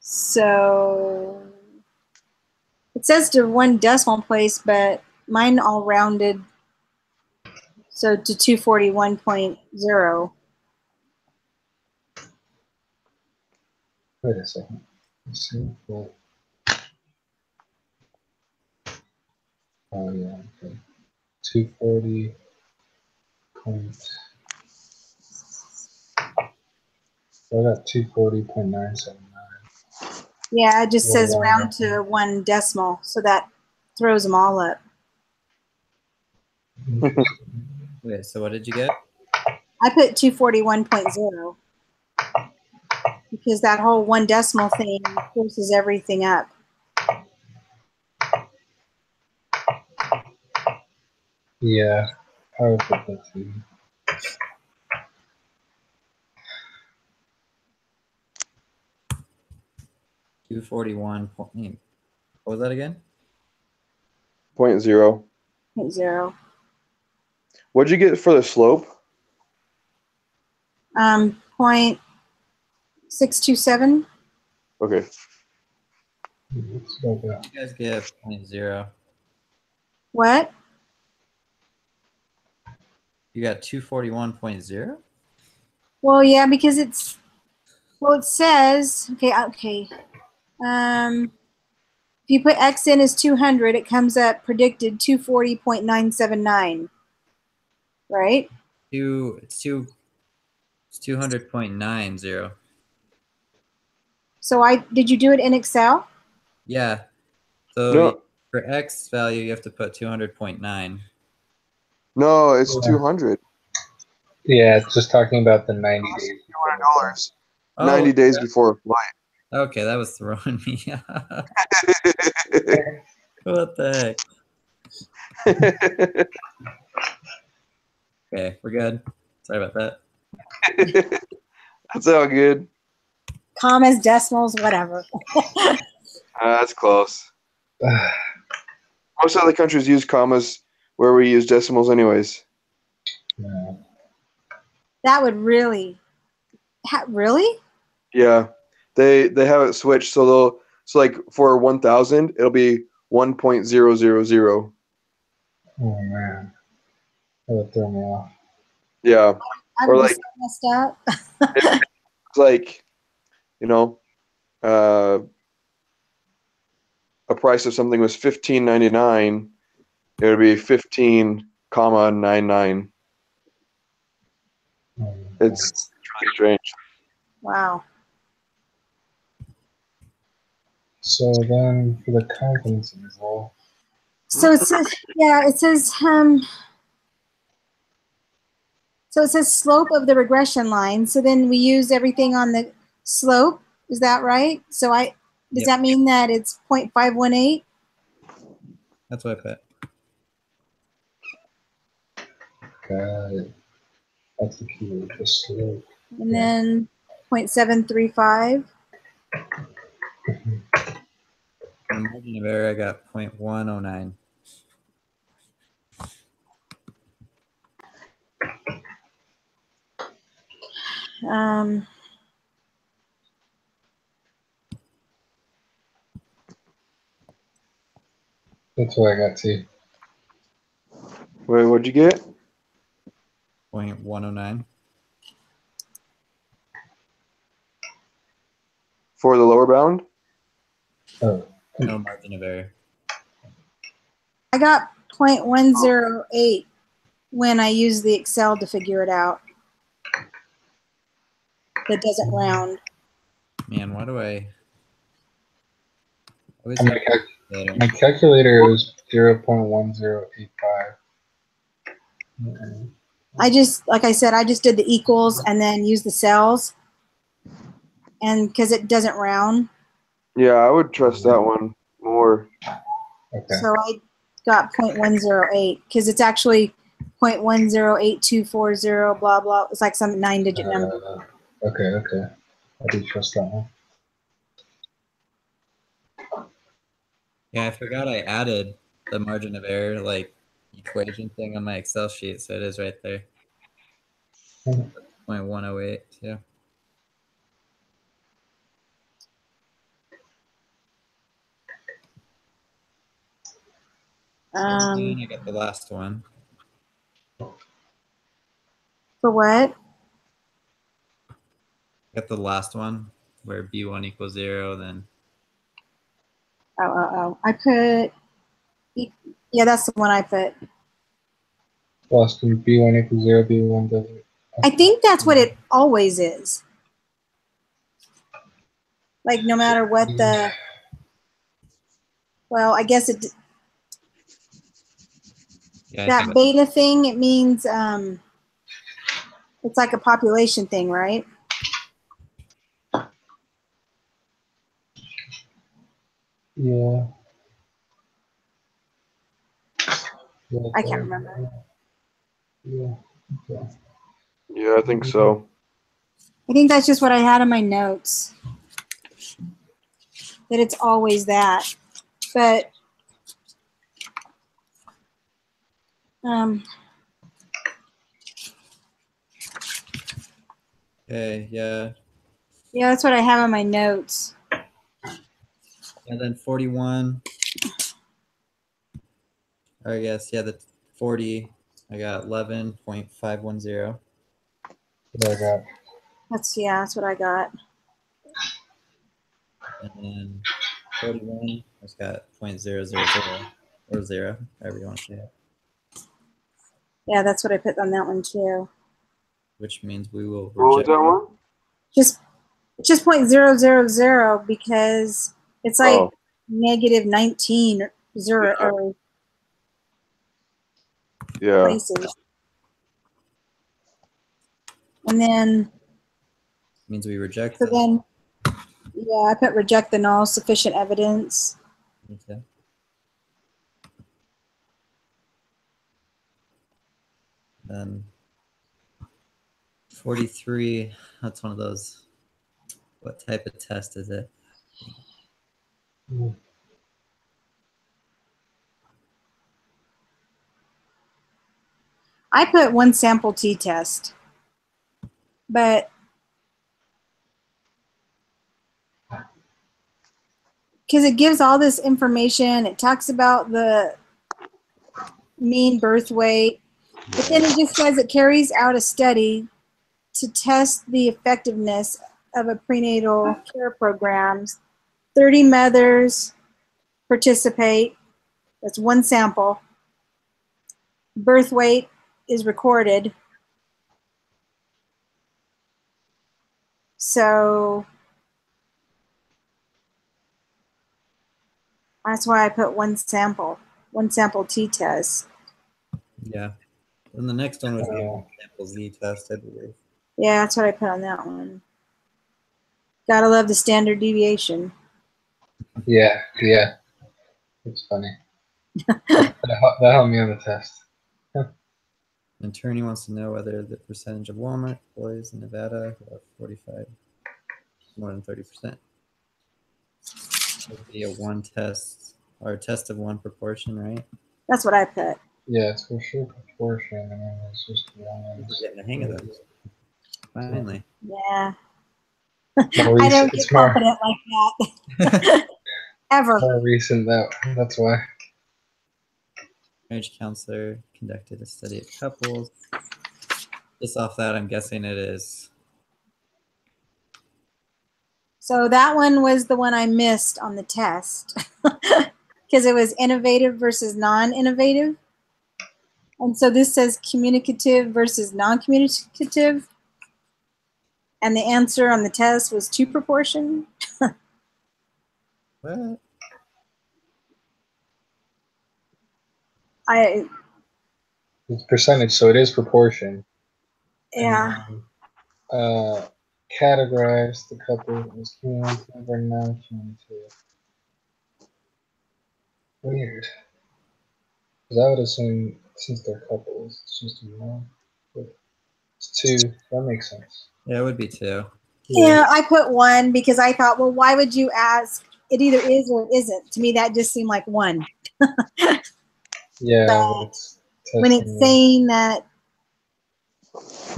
Speaker 1: So it says to 1 decimal place, but mine all rounded. So to 241.0.
Speaker 2: Wait a second. Let's see. Oh, yeah, okay. 240. So I got 240.979.
Speaker 1: Yeah, it just says round to 1 decimal, so that throws them all up.
Speaker 3: Wait, so what did you get?
Speaker 1: I put 241.0 because that whole 1 decimal thing forces everything up.
Speaker 2: Yeah, I would put that too.
Speaker 3: $241. What was that again?
Speaker 4: 0.0.
Speaker 1: 0.
Speaker 4: What'd you get for the slope?
Speaker 1: 0.627.
Speaker 4: Okay.
Speaker 2: Let's go back.
Speaker 3: You guys get 0.0.
Speaker 1: What?
Speaker 3: You got 241.0?
Speaker 1: Well, yeah, because it says, okay. If you put X in as 200, it comes up predicted 240.979, right?
Speaker 3: It's 200.90.
Speaker 1: So did you do it in Excel?
Speaker 3: Yeah. So
Speaker 4: No,
Speaker 3: for X value, you have to put 200.9.
Speaker 4: no, it's
Speaker 2: Yeah.
Speaker 4: 200.
Speaker 2: Yeah, it's just talking about the 90 days.
Speaker 4: $200.
Speaker 3: Oh,
Speaker 4: 90 days before flight.
Speaker 3: okay, that was throwing me. What the heck? Okay, we're good. Sorry about that.
Speaker 4: That's all good.
Speaker 1: Commas, decimals, whatever.
Speaker 4: That's close. Most other countries use commas where we use decimals anyways.
Speaker 2: Yeah.
Speaker 1: That would really, really?
Speaker 4: Yeah. They have it switched so like for 1,000 it'll be 1.000.
Speaker 2: Oh man, that would throw me off.
Speaker 4: Yeah.
Speaker 1: I
Speaker 4: Or
Speaker 1: would be
Speaker 4: like
Speaker 1: so messed up.
Speaker 4: it's like, you know, a price of something was $15.99, it would be 15.99.
Speaker 2: Oh,
Speaker 4: It's really strange.
Speaker 1: Wow.
Speaker 2: So then for the confidence interval,
Speaker 1: So it says, yeah, it says, so it says slope of the regression line. So then we use everything on the slope. Is that right? So does
Speaker 3: Yep.
Speaker 1: that mean that it's 0.518?
Speaker 3: That's what I put.
Speaker 2: got it. That's the key, the slope.
Speaker 1: And then 0.735.
Speaker 3: And the margin of error, I got 0.109.
Speaker 2: That's what I got too.
Speaker 4: Wait, what'd you get?
Speaker 3: 0.109.
Speaker 4: For the lower bound?
Speaker 2: Oh,
Speaker 3: No margin of error.
Speaker 1: I got 0.108 when I use the Excel to figure it out. That doesn't round.
Speaker 3: Man, why do I always
Speaker 2: on
Speaker 3: have
Speaker 2: my,
Speaker 3: a calculator?
Speaker 2: my calculator was 0.1085.
Speaker 1: Like I said, I just did the equals and then used the cells. And because it doesn't round.
Speaker 4: Yeah, I would trust that one more.
Speaker 2: Okay.
Speaker 1: So I got 0.108 because it's actually 0.108240, blah, blah. It's like some 9-digit number.
Speaker 2: Okay. I do trust that one.
Speaker 3: Yeah, I forgot I added the margin of error like equation thing on my Excel sheet, so it is right there. 0.108. Yeah. And I got the last one.
Speaker 1: For what?
Speaker 3: Got the last one where b1 equals 0, then
Speaker 1: I put, yeah, that's the one I put.
Speaker 2: Boston B1 equals 0, B1 doesn't.
Speaker 1: I think that's what it always is. Like no matter what well, I guess
Speaker 3: yeah,
Speaker 1: that beta thing, it means it's like a population thing, right?
Speaker 2: Yeah.
Speaker 1: I can't remember.
Speaker 2: Yeah. Okay.
Speaker 4: Yeah, I think so.
Speaker 1: I think that's just what I had in my notes. That it's always that. But
Speaker 3: Okay, yeah.
Speaker 1: yeah, that's what I have in my notes.
Speaker 3: And then 41. Or I guess, yeah, the 40. I got 11.510.
Speaker 2: What I got?
Speaker 1: That's what I got.
Speaker 3: And then 41, I just got 0.000 or 0, however you want to say it.
Speaker 1: Yeah, that's what I put on that one too.
Speaker 3: Which means we will
Speaker 4: What was
Speaker 3: reject.
Speaker 4: that one?
Speaker 1: Just 0.000 because it's like
Speaker 4: Oh.
Speaker 1: negative 19 zero
Speaker 4: Yeah.
Speaker 1: or
Speaker 4: Yeah.
Speaker 1: places. And then
Speaker 3: Means we reject
Speaker 1: so
Speaker 3: it.
Speaker 1: then yeah, I put reject the null sufficient evidence.
Speaker 3: Okay. Then 43, that's one of those. What type of test is it?
Speaker 1: I put one sample t-test, but because it gives all this information, it talks about the mean birth weight, but then it just says it carries out a study to test the effectiveness of a prenatal care programs. 30 mothers participate. That's one sample. Birth weight is recorded. So that's why I put one sample t-test.
Speaker 3: Yeah. And the next one was the sample Z test, I believe.
Speaker 1: Yeah, that's what I put on that one. Gotta love the standard deviation.
Speaker 2: Yeah. It's funny. that helped me on the test.
Speaker 3: An attorney wants to know whether the percentage of Walmart employees in Nevada who are 45, more than 30%. Would be a one test or a test of one proportion, right?
Speaker 1: That's what I put.
Speaker 2: Yeah, it's for sure proportion. I mean, it's just
Speaker 3: We're
Speaker 2: one.
Speaker 3: getting the hang of them. Finally.
Speaker 1: Yeah.
Speaker 2: More
Speaker 1: I don't
Speaker 2: recent,
Speaker 1: get
Speaker 2: it's more,
Speaker 1: confident like that. Ever.
Speaker 2: more recent. That's why.
Speaker 3: Marriage counselor conducted a study of couples. Just off that, I'm guessing it is.
Speaker 1: So that one was the one I missed on the test because it was innovative versus non-innovative. And so this says communicative versus non-communicative. And the answer on the test was 2 proportion.
Speaker 3: What?
Speaker 2: It's percentage, so it is proportion.
Speaker 1: Yeah.
Speaker 2: And, categorize the couple as cumulative or non-cumulative. Weird. Because I would assume since they're couples, it's just one. But it's 2. That makes sense.
Speaker 3: Yeah, it would be 2.
Speaker 1: Yeah, I put 1 because I thought, well, why would you ask? It either is or it isn't. To me, that just seemed like 1.
Speaker 2: Yeah,
Speaker 1: but when it's saying that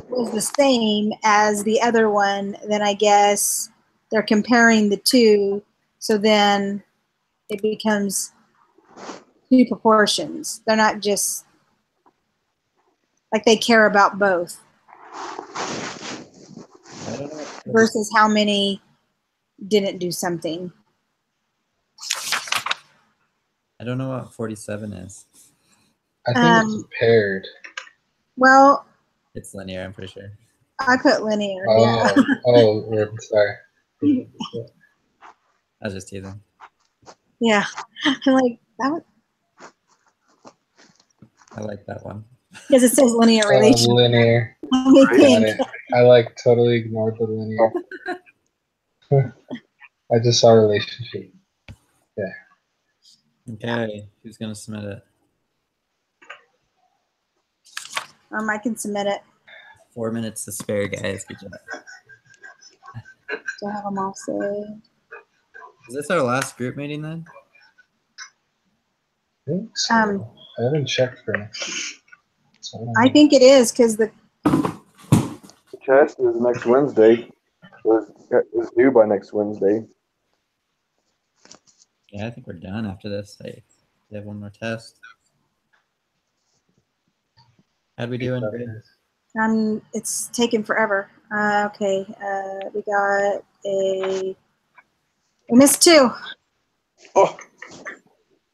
Speaker 1: was the same as the other one, then I guess they're comparing the 2. So then it becomes 2 proportions. They're not just like they care about both.
Speaker 3: I don't know.
Speaker 1: Versus how many didn't do something.
Speaker 3: I don't know what 47 is.
Speaker 2: I think it's paired.
Speaker 1: Well,
Speaker 3: it's linear, I'm pretty sure.
Speaker 1: I put linear.
Speaker 2: Oh, sorry.
Speaker 3: I was just teasing.
Speaker 1: Yeah. I'm like, that one.
Speaker 3: I like that one.
Speaker 1: Because it says linear relation.
Speaker 2: Linear.
Speaker 1: Got
Speaker 2: it. I totally ignored the linear. I just saw relationship. Yeah.
Speaker 3: Okay, who's gonna submit it?
Speaker 1: I can submit it.
Speaker 3: 4 minutes to spare, guys. Good job.
Speaker 1: Do I have them all saved?
Speaker 3: Is this our last group meeting then?
Speaker 2: I think so. I haven't checked for next. So
Speaker 1: I think it is because the
Speaker 4: The test is next Wednesday. It's due by next Wednesday.
Speaker 3: Yeah, I think we're done after this. We have one more test. How'd we do in grade?
Speaker 1: it's taken forever. Okay, we missed 2.
Speaker 4: Oh,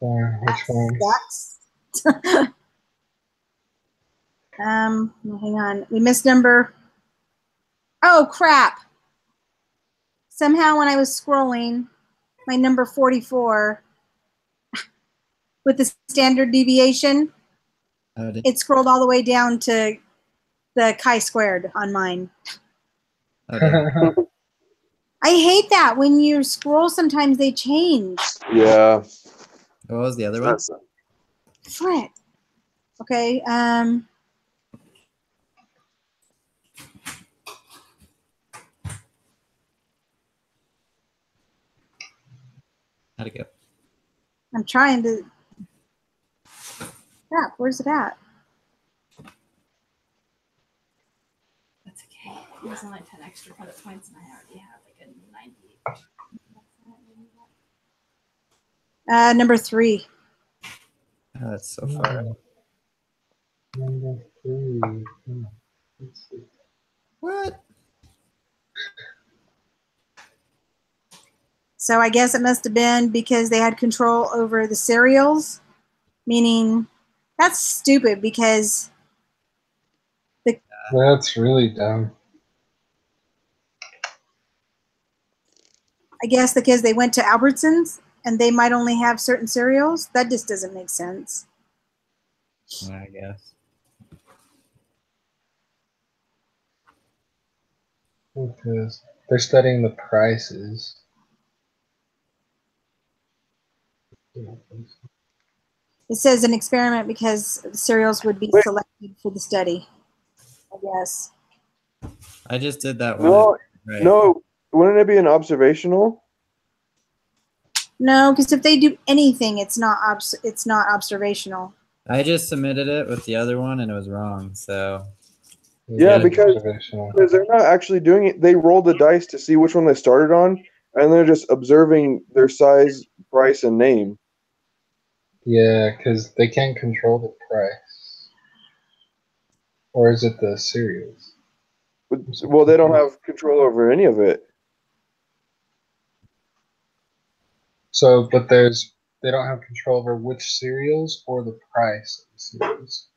Speaker 2: which one?
Speaker 1: Sucks. Hang on. We missed number. Oh crap! Somehow when I was scrolling, my number 44 with the standard deviation, it scrolled all the way down to the chi-squared on mine.
Speaker 3: Okay.
Speaker 1: I hate that when you scroll. Sometimes they change.
Speaker 4: yeah.
Speaker 3: What was the other one?
Speaker 1: Frick. Okay.
Speaker 3: How'd it go?
Speaker 1: I'm trying to. Crap. Where's it at?
Speaker 5: That's okay. It was only 10 extra credit points, and I already have like a 90.
Speaker 1: Number 3.
Speaker 3: Oh, that's so far.
Speaker 2: Number 3. Let's see.
Speaker 3: What?
Speaker 1: So I guess it must have been because they had control over the serials, meaning that's stupid because
Speaker 2: That's really dumb.
Speaker 1: I guess because they went to Albertsons and they might only have certain cereals. That just doesn't make sense.
Speaker 3: I guess.
Speaker 2: Because they're studying the prices.
Speaker 1: It says an experiment because the cereals would be selected for the study. I guess.
Speaker 3: I just did that one.
Speaker 4: No,
Speaker 3: Right.
Speaker 4: no. Wouldn't it be an observational?
Speaker 1: No, because if they do anything, it's not observational.
Speaker 3: I just submitted it with the other one and it was wrong. So
Speaker 4: Yeah,
Speaker 2: It's
Speaker 4: because
Speaker 2: observational.
Speaker 4: they're not actually doing it. They rolled the dice to see which one they started on, and they're just observing their size, price, and name.
Speaker 2: Yeah, because they can't control the price. Or is it the cereals?
Speaker 4: Well, they don't have control over any of it.
Speaker 2: So, but they don't have control over which cereals or the price of the cereals.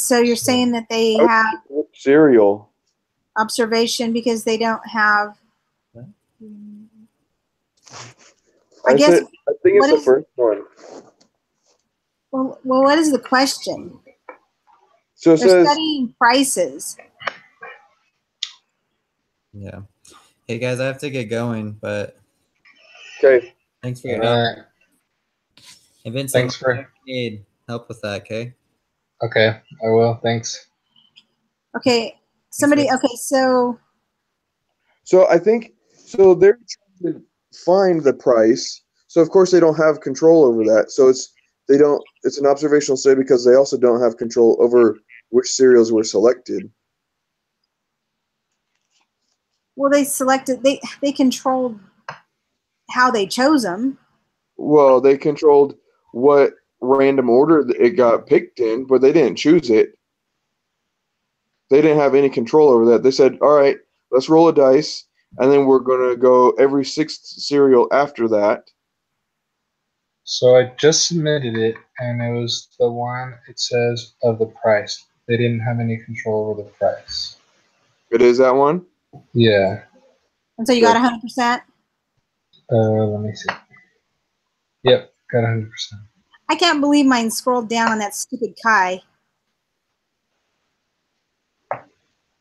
Speaker 1: So you're saying that they have
Speaker 4: Cereal.
Speaker 1: observation because they don't have.
Speaker 3: What?
Speaker 1: I guess.
Speaker 4: I think
Speaker 1: what
Speaker 4: it's the
Speaker 1: is-
Speaker 4: first one.
Speaker 1: Well, what is the question?
Speaker 4: So it
Speaker 1: They're
Speaker 4: says,
Speaker 1: studying prices.
Speaker 3: yeah. Hey guys, I have to get going, but
Speaker 4: okay,
Speaker 3: thanks for your help.
Speaker 2: Alright.
Speaker 3: Hey Vincent,
Speaker 2: Thanks for.
Speaker 3: need help with that, okay?
Speaker 2: Okay, I will. Thanks.
Speaker 1: Okay, somebody. Okay, so
Speaker 4: so I think so they're trying to find the price. So of course they don't have control over that. So it's an observational study because they also don't have control over which cereals were selected.
Speaker 1: well, they selected. They controlled how they chose them.
Speaker 4: Well, they controlled what random order it got picked in, but they didn't choose it. They didn't have any control over that. They said, all right, let's roll a dice, and then we're going to go every 6th cereal after that.
Speaker 2: So I just submitted it, and it was the one it says of the price. They didn't have any control over the price.
Speaker 4: It is that one?
Speaker 2: Yeah.
Speaker 1: And so you got 100%.
Speaker 2: Let me see. Yep, got 100%.
Speaker 1: I can't believe mine scrolled down on that stupid Kai.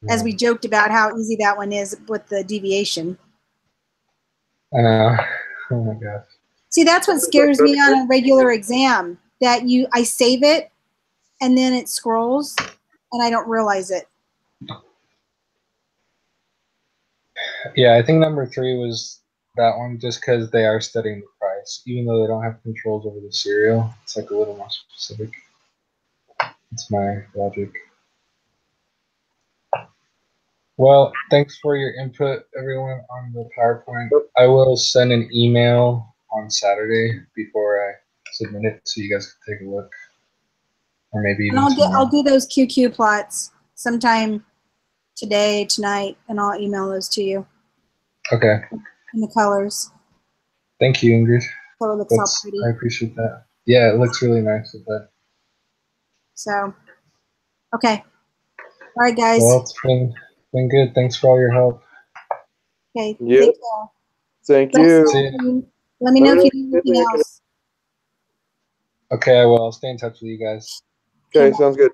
Speaker 1: As we joked about how easy that one is with the deviation.
Speaker 2: I know. Oh my gosh.
Speaker 1: See, that's what scares me on a regular exam. That I save it, and then it scrolls. and I don't realize it.
Speaker 2: Yeah, I think number 3 was that one just because they are studying the price. Even though they don't have controls over the cereal, it's like a little more specific. That's my logic. Well, thanks for your input, everyone, on the PowerPoint. I will send an email on Saturday before I submit it so you guys can take a look. Or maybe even
Speaker 1: And
Speaker 2: tomorrow.
Speaker 1: I'll do those QQ plots sometime today, tonight, and I'll email those to you
Speaker 2: Okay.
Speaker 1: in the colors.
Speaker 2: Thank you, Ingrid.
Speaker 1: So it looks all pretty.
Speaker 2: I appreciate that. Yeah, it looks really nice with that.
Speaker 1: So, okay. All right, guys.
Speaker 2: Well, it's been good. Thanks for all your help.
Speaker 1: Okay.
Speaker 4: Yep.
Speaker 1: Take care.
Speaker 4: Thank
Speaker 1: Let
Speaker 4: you.
Speaker 2: See you.
Speaker 1: Let me know if you need anything else.
Speaker 2: Okay, I will. I'll stay in touch with you guys.
Speaker 4: Okay, sounds good.